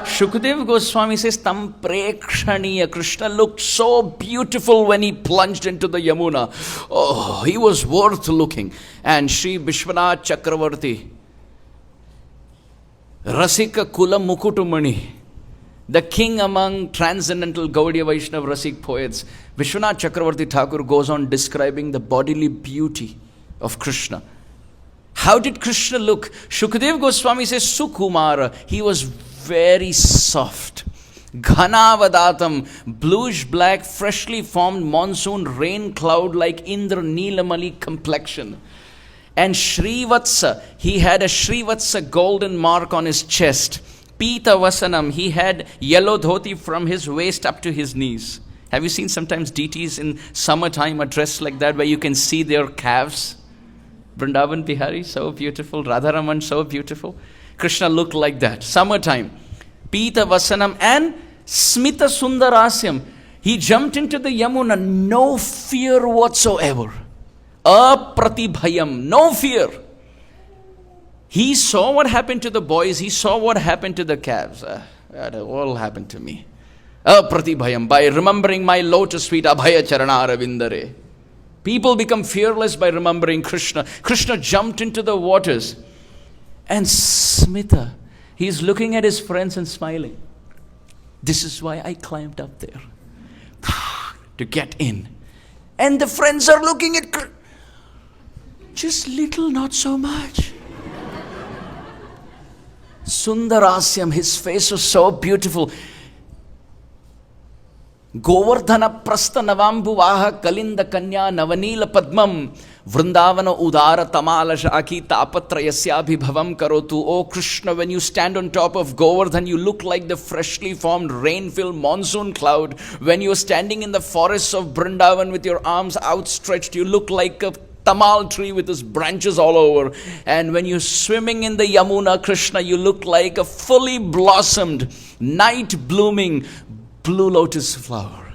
Shukdev Goswami says, Tam Prekshaniya. Krishna looked so beautiful when he plunged into the Yamuna. Oh, he was worth looking. And Sri Vishwanath Chakravarti, Rasika Kula Mukutumani, the king among transcendental Gaudiya Vaishnava Rasik poets, Vishwanath Chakravarti Thakur goes on describing the bodily beauty of Krishna. How did Krishna look? Shukdev Goswami says, Sukumara. He was very soft. Ghanavadatam, bluish black, freshly formed monsoon rain cloud like Indra Neelamali complexion. And Shrivatsa, he had a Shrivatsa golden mark on his chest. Pita Vasanam, he had yellow dhoti from his waist up to his knees. Have you seen sometimes deities in summertime are dressed like that, where you can see their calves? Vrindavan Bihari, so beautiful. Radharaman, so beautiful. Krishna looked like that. Summertime. Pita Vasanam and Smita Sundarasyam. He jumped into the Yamuna, no fear whatsoever. Apratibhayam, no fear. He saw what happened to the boys, he saw what happened to the calves. That all happened to me. Apratibhayam, by remembering my lotus feet, Abhaya Charana Aravindare. People become fearless by remembering Krishna. Krishna jumped into the waters. And Smita, he's looking at his friends and smiling. This is why I climbed up there. To get in. And the friends are looking at Krishna. Just little, not so much. Sundarasyam, his face was so beautiful. Govardhana prastha navambu vaha kalinda kanya navanila padmam vrindavana udara tamala shaki tapatrayasya bhavam karotu. Oh Krishna, when you stand on top of Govardhan, you look like the freshly formed rain-filled monsoon cloud. When you are standing in the forests of Vrindavan with your arms outstretched, you look like a tamal tree with its branches all over. And when you're swimming in the Yamuna, Krishna, you look like a fully blossomed, night-blooming blue lotus flower.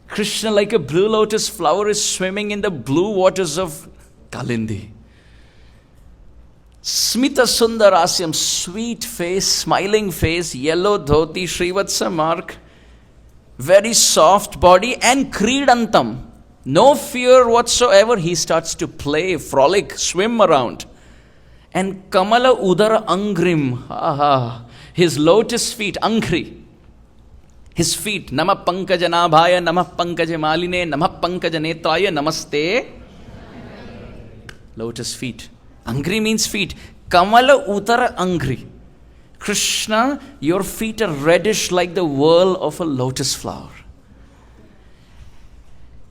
Krishna, like a blue lotus flower, is swimming in the blue waters of Kalindi. Smita Sundarasyam, sweet face, smiling face, yellow dhoti, Srivatsa mark, very soft body, and Kridantam. No fear whatsoever. He starts to play, frolic, swim around. And Kamala Udara Angrim, his lotus feet, Angri. His feet, Namah Pankaja Nabhaya, Namah Pankaja Maline, Namah Pankaja Netraya, Namaste. Lotus feet. Angri means feet. Kamala Uttara Angri. Krishna, your feet are reddish like the whirl of a lotus flower.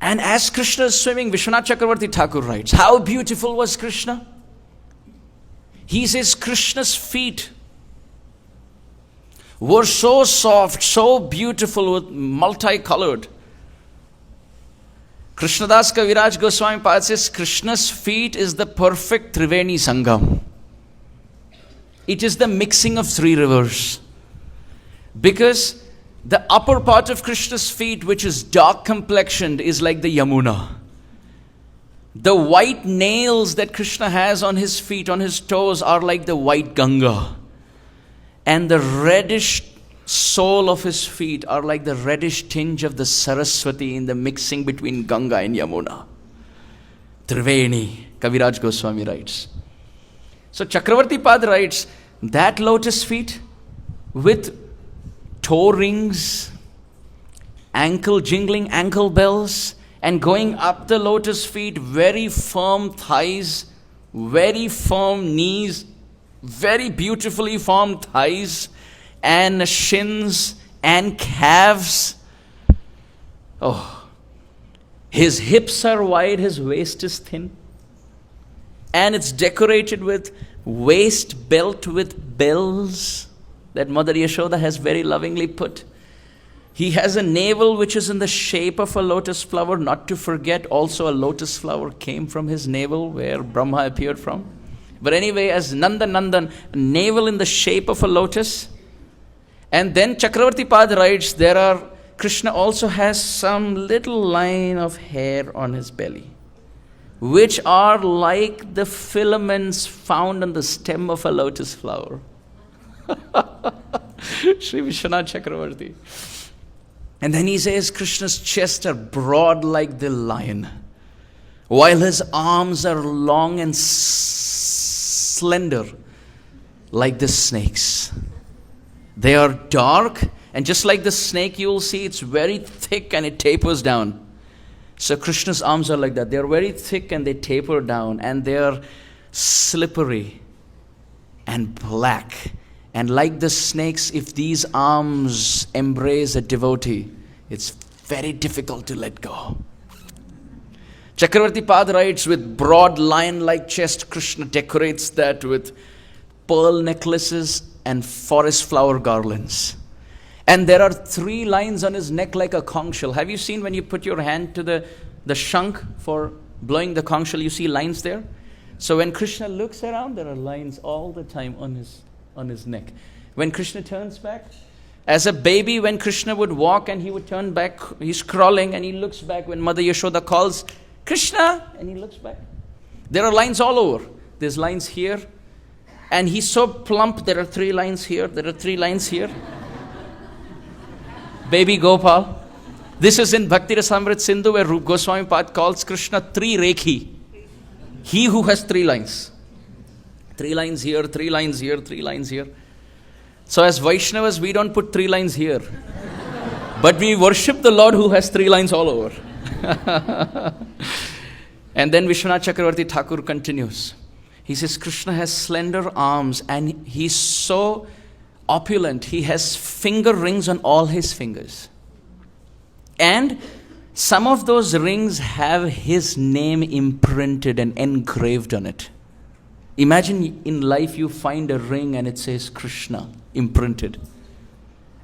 And as Krishna is swimming, Vishwanath Chakravarti Thakur writes, how beautiful was Krishna? He says Krishna's feet were so soft, so beautiful, multicolored. Krishnadas Kaviraj Goswami Pad says Krishna's feet is the perfect Triveni Sangam. It is the mixing of three rivers. Because the upper part of Krishna's feet, which is dark complexioned, is like the Yamuna. The white nails that Krishna has on his feet, on his toes, are like the white Ganga. And the reddish sole of his feet are like the reddish tinge of the Saraswati in the mixing between Ganga and Yamuna. Triveni, Kaviraj Goswami writes. So Chakravarti Pad writes, that lotus feet with toe rings, ankle jingling ankle bells, and going up the lotus feet, very firm thighs, very firm knees, very beautifully formed thighs, and shins and calves. Oh, his hips are wide, his waist is thin, and it's decorated with waist belt with bells that Mother Yashoda has very lovingly put. He has a navel which is in the shape of a lotus flower. Not to forget, also a lotus flower came from his navel where Brahma appeared from. But anyway, as Nandan, a navel in the shape of a lotus. And then Chakravarti Pad writes, Krishna also has some little line of hair on his belly, which are like the filaments found on the stem of a lotus flower. Sri Vishwanath Chakravarti. And then he says Krishna's chest are broad like the lion, while his arms are long and slender like the snakes. They are dark, and just like the snake, you will see it's very thick and it tapers down. So Krishna's arms are like that. They are very thick and they taper down, and they are slippery and black. And like the snakes, if these arms embrace a devotee, it's very difficult to let go. Chakravarti Pad writes, with broad lion-like chest, Krishna decorates that with pearl necklaces and forest flower garlands. And there are 3 lines on his neck like a conch shell. Have you seen when you put your hand to the shank for blowing the conch shell, you see lines there? So when Krishna looks around, there are lines all the time on his neck. When Krishna turns back, as a baby, when Krishna would walk and he would turn back, he's crawling and he looks back when Mother Yashoda calls, Krishna, and he looks back. There are lines all over. There's lines here. And he's so plump, there are 3 lines here, there are 3 lines here. Baby Gopal. This is in Bhakti Rasamrit Sindhu where Rup Goswami Pad calls Krishna Tri-Rekhi. He who has 3 lines. 3 lines here, 3 lines here, 3 lines here. So as Vaishnavas, we don't put 3 lines here. But we worship the Lord who has 3 lines all over. And then Vishwanath Chakravarti Thakur continues. He says, Krishna has slender arms and he's so opulent. He has finger rings on all his fingers. And some of those rings have his name imprinted and engraved on it. Imagine in life you find a ring and it says Krishna imprinted.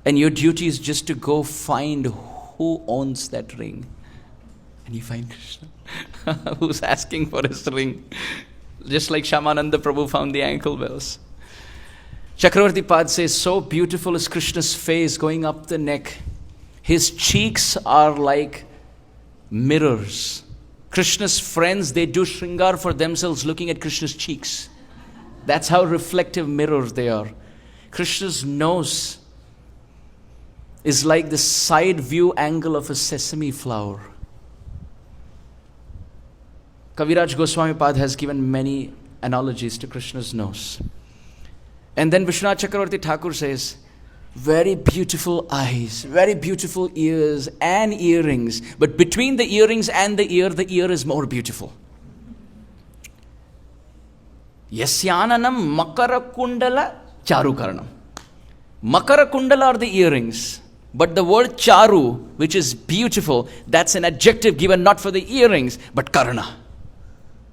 And your duty is just to go find who owns that ring. And you find Krishna who's asking for his ring. Just like Amarendraprabhu found the ankle bells. Chakravarti Pad says, so beautiful is Krishna's face going up the neck. His cheeks are like mirrors. Krishna's friends, they do shringar for themselves looking at Krishna's cheeks. That's how reflective mirrors they are. Krishna's nose is like the side view angle of a sesame flower. Kaviraj Goswami Pad has given many analogies to Krishna's nose. And then Vishwanath Chakravarti Thakur says, very beautiful eyes, very beautiful ears and earrings. But between the earrings and the ear is more beautiful. Yasyananam makara kundala charukarnam. Makara kundala are the earrings. But the word charu, which is beautiful, that's an adjective given not for the earrings, but karna.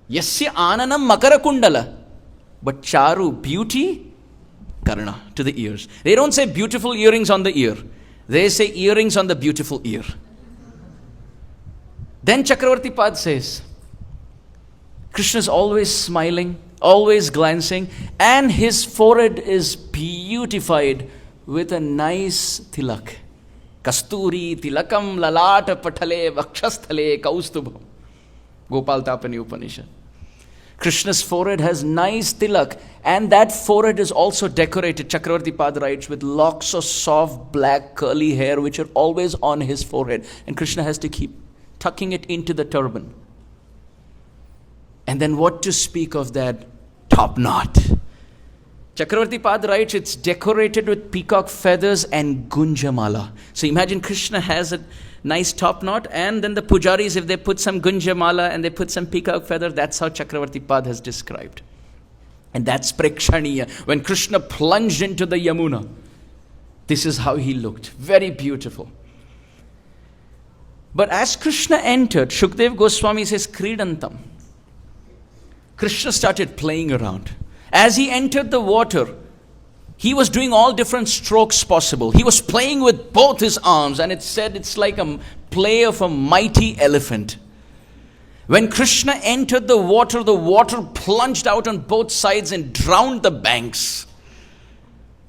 Yasya ananam makara kundala. But charu, beauty, karna, to the ears. They don't say beautiful earrings on the ear. They say earrings on the beautiful ear. Then Chakravarti Pad says, Krishna is always smiling, always glancing, and his forehead is beautified with a nice tilak. Kasturi tilakam lalata patale vakshasthale kaustubham. Gopal Tapani Upanishad. Krishna's forehead has nice tilak, and that forehead is also decorated, Chakravarti Pad writes, with locks of soft black curly hair which are always on his forehead. And Krishna has to keep tucking it into the turban. And then what to speak of that top knot? Chakravarti Pad writes, it's decorated with peacock feathers and gunjamala. So imagine Krishna has a nice top knot, and then the pujaris, if they put some gunjamala and they put some peacock feather, that's how Chakravarti Pad has described. And that's prekshaniya. When Krishna plunged into the Yamuna, this is how he looked. Very beautiful. But as Krishna entered, Shukdev Goswami says, Kridantam. Krishna started playing around. As he entered the water, he was doing all different strokes possible. He was playing with both his arms, and it said it's like a play of a mighty elephant. When Krishna entered the water plunged out on both sides and drowned the banks.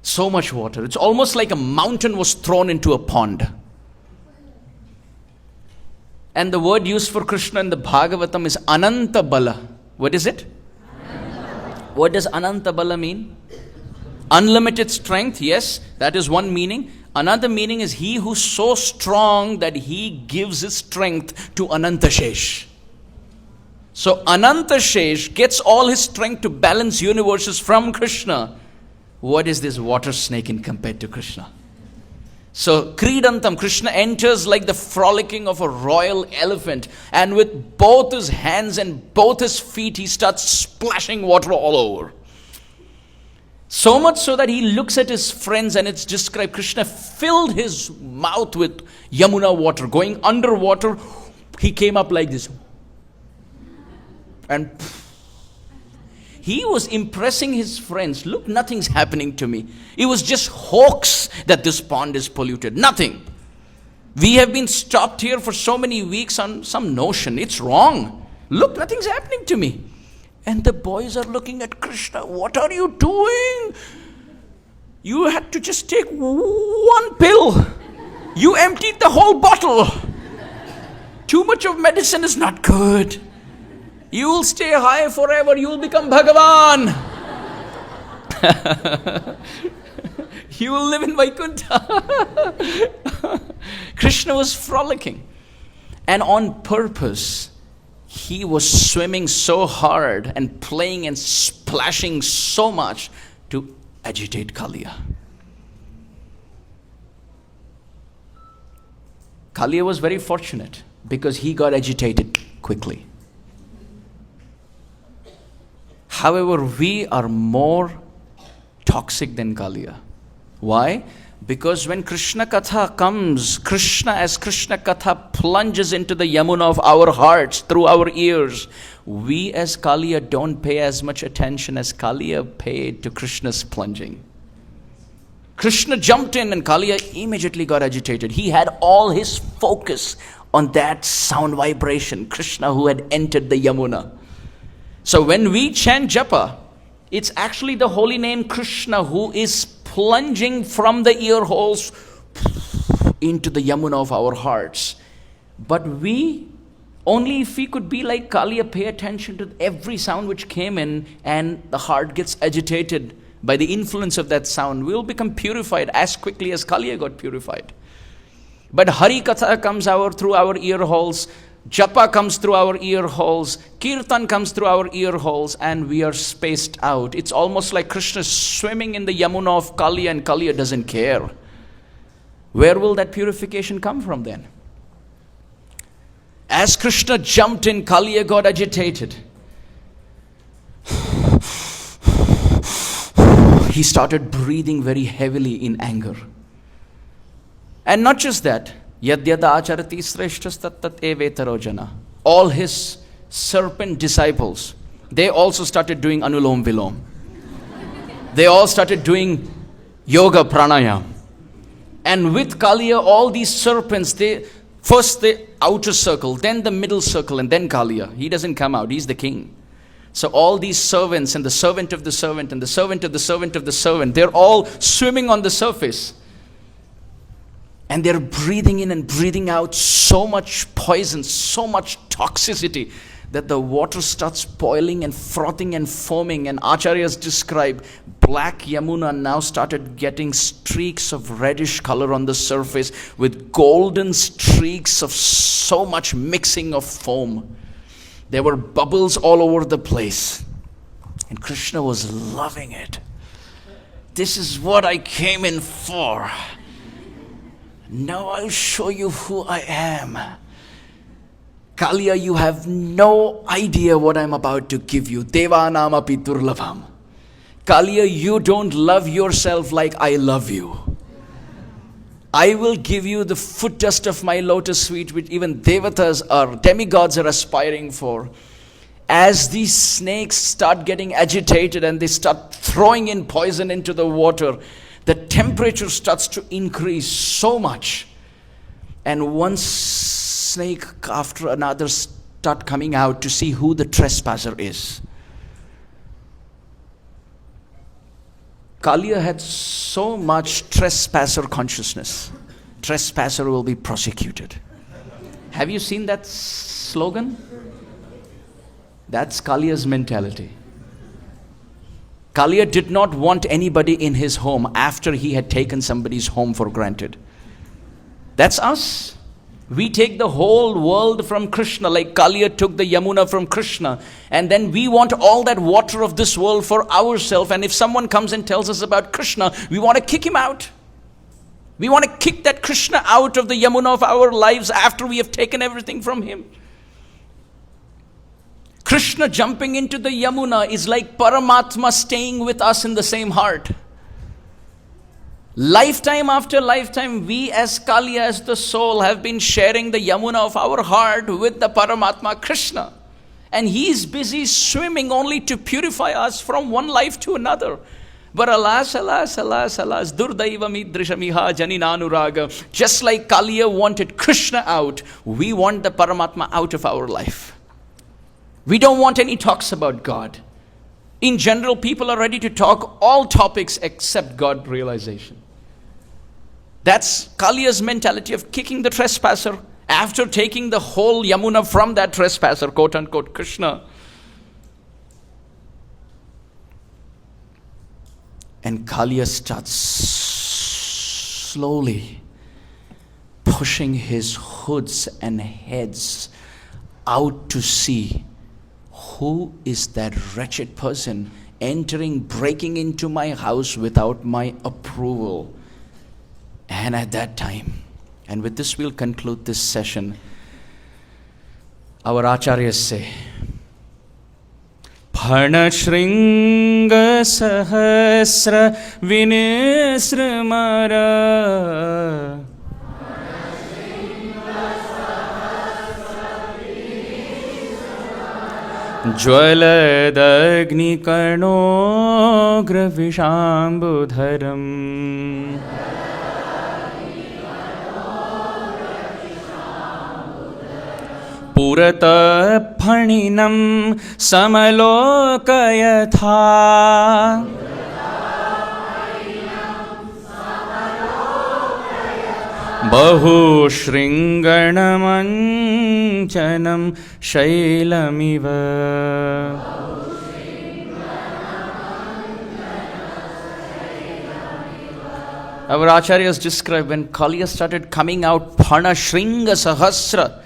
So much water. It's almost like a mountain was thrown into a pond. And the word used for Krishna in the Bhagavatam is Ananta Bala. What is it? What does Ananta Bala mean? Unlimited strength, yes, that is one meaning. Another meaning is he who's so strong that he gives his strength to Anantashesh. So Anantashesh gets all his strength to balance universes from Krishna. What is this water snake in compared to Krishna? So Kridantam, Krishna enters like the frolicking of a royal elephant, and with both his hands and both his feet he starts splashing water all over. So much so that he looks at his friends, and it's described, Krishna filled his mouth with Yamuna water. Going underwater, he came up like this. And he was impressing his friends. Look, nothing's happening to me. It was just hoax that this pond is polluted. Nothing. We have been stopped here for so many weeks on some notion. It's wrong. Look, nothing's happening to me. And the boys are looking at Krishna. What are you doing? You had to just take one pill. You emptied the whole bottle. Too much of medicine is not good. You will stay high forever. You will become Bhagavan. You will live in Vaikuntha. Krishna was frolicking. And on purpose, he was swimming so hard and playing and splashing so much to agitate Kāliya. Kāliya was very fortunate because he got agitated quickly. However, we are more toxic than Kāliya. Why? Because when Krishna Katha comes, as Krishna Katha plunges into the Yamuna of our hearts through our ears, we as Kāliya don't pay as much attention as Kāliya paid to Krishna's plunging. Krishna jumped in and Kāliya immediately got agitated. He had all his focus on that sound vibration, Krishna who had entered the Yamuna. So when we chant japa, it's actually the holy name Krishna who is plunging from the ear holes into the Yamuna of our hearts. But we, only if we could be like Kāliya, pay attention to every sound which came in, and the heart gets agitated by the influence of that sound, we'll become purified as quickly as Kāliya got purified. But Hari Katha comes through our ear holes, Japa comes through our ear holes, Kirtan comes through our ear holes, and we are spaced out. It's almost like Krishna swimming in the Yamuna of Kāliya, and Kāliya doesn't care. Where will that purification come from then? As Krishna jumped in, Kāliya got agitated. He started breathing very heavily in anger. And not just that, Yadyada acharati sreshthas tat evetaro jana. All his serpent disciples, they also started doing anulom vilom. They all started doing yoga pranayam. And with Kāliya, all these serpents, first the outer circle, then the middle circle, and then Kāliya. He doesn't come out, he's the king. So all these servants, and the servant of the servant, and the servant of the servant of the servant, they're all swimming on the surface. And they're breathing in and breathing out so much poison, so much toxicity, that the water starts boiling and frothing and foaming. And Acharyas describe black Yamuna now started getting streaks of reddish color on the surface with golden streaks of so much mixing of foam. There were bubbles all over the place. And Krishna was loving it. This is what I came in for. Now I'll show you who I am. Kāliya, you have no idea what I'm about to give you. Devanam api durlabham. Kāliya, you don't love yourself like I love you. I will give you the foot dust of my lotus feet, which even devatas or demigods are aspiring for. As these snakes start getting agitated and they start throwing in poison into the water, the temperature starts to increase so much. And one snake after another start coming out to see who the trespasser is. Kāliya had so much trespasser consciousness. Trespasser will be prosecuted. Have you seen that slogan? That's Kāliya's mentality. Kāliya did not want anybody in his home after he had taken somebody's home for granted. That's us. We take the whole world from Krishna, like Kāliya took the Yamuna from Krishna, and then we want all that water of this world for ourselves. And if someone comes and tells us about Krishna, we want to kick him out. We want to kick that Krishna out of the Yamuna of our lives after we have taken everything from him. Krishna jumping into the Yamuna is like Paramatma staying with us in the same heart. Lifetime after lifetime, we as Kāliya, as the soul, have been sharing the Yamuna of our heart with the Paramatma Krishna. And he is busy swimming only to purify us from one life to another. But alas, alas, alas, alas, Durdaivam idrishamiha janinanuraga. Just like Kāliya wanted Krishna out, we want the Paramatma out of our life. We don't want any talks about God. In general, people are ready to talk all topics except God realization. That's Kāliya's mentality of kicking the trespasser after taking the whole Yamuna from that trespasser, quote unquote, Krishna. And Kāliya starts slowly pushing his hoods and heads out to see who is that wretched person breaking into my house without my approval. And at that time, and with this we'll conclude this session, our acharyas say, Phana Shringa Sahasra Vinisramara Jwaladagni Karnogra Vishambudharam Purata Phaninam Samalokayatha Bahu Shringanamancanam Shailamiva. Our acharyas describe when Kāliya started coming out, Phana Shringa Sahasra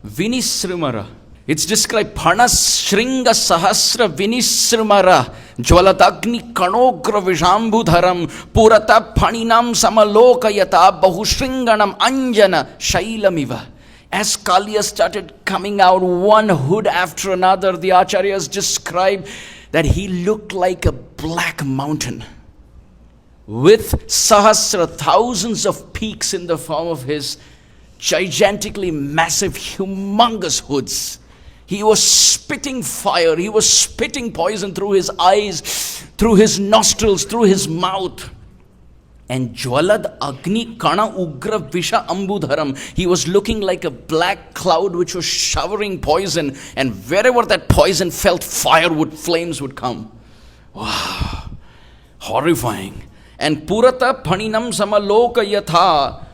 Vinisrimara. It's described Phana Shringa Sahasra Vinisrimara Jwaladagni Kanogra Vishambudharam Purata Phaninam Samalokayata Bahushringanam Anjana Shailamiva. As Kāliya started coming out one hood after another, the acharyas describe that he looked like a black mountain with sahasra, thousands of peaks in the form of his gigantically massive, humongous hoods. He was spitting fire, he was spitting poison through his eyes, through his nostrils, through his mouth. And Jwalad Agni Kana Ugra Visha Ambudharam, he was looking like a black cloud which was showering poison, and wherever that poison felt, flames would come. Wow, horrifying. And Purata Phaninam Samaloka Yatha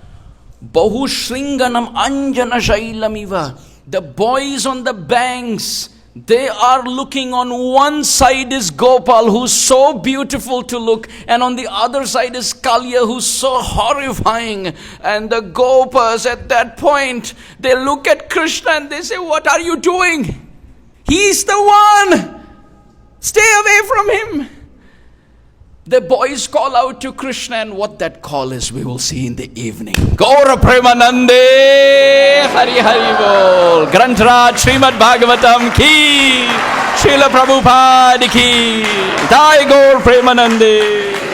Bahushringanam Anjana Shailamiva. The boys on the banks, they are looking. On one side is Gopal, who's so beautiful to look, and on the other side is Kāliya, who's so horrifying. And the Gopas at that point, they look at Krishna and they say, what are you doing? He's the one! Stay away from him! The boys call out to Krishna, and what that call is, we will see in the evening. Gaura Premanande Hari Hari Bol. Grantraj Srimad Bhagavatam ki, Srila Prabhupada ki. Jai Gaur Premanande.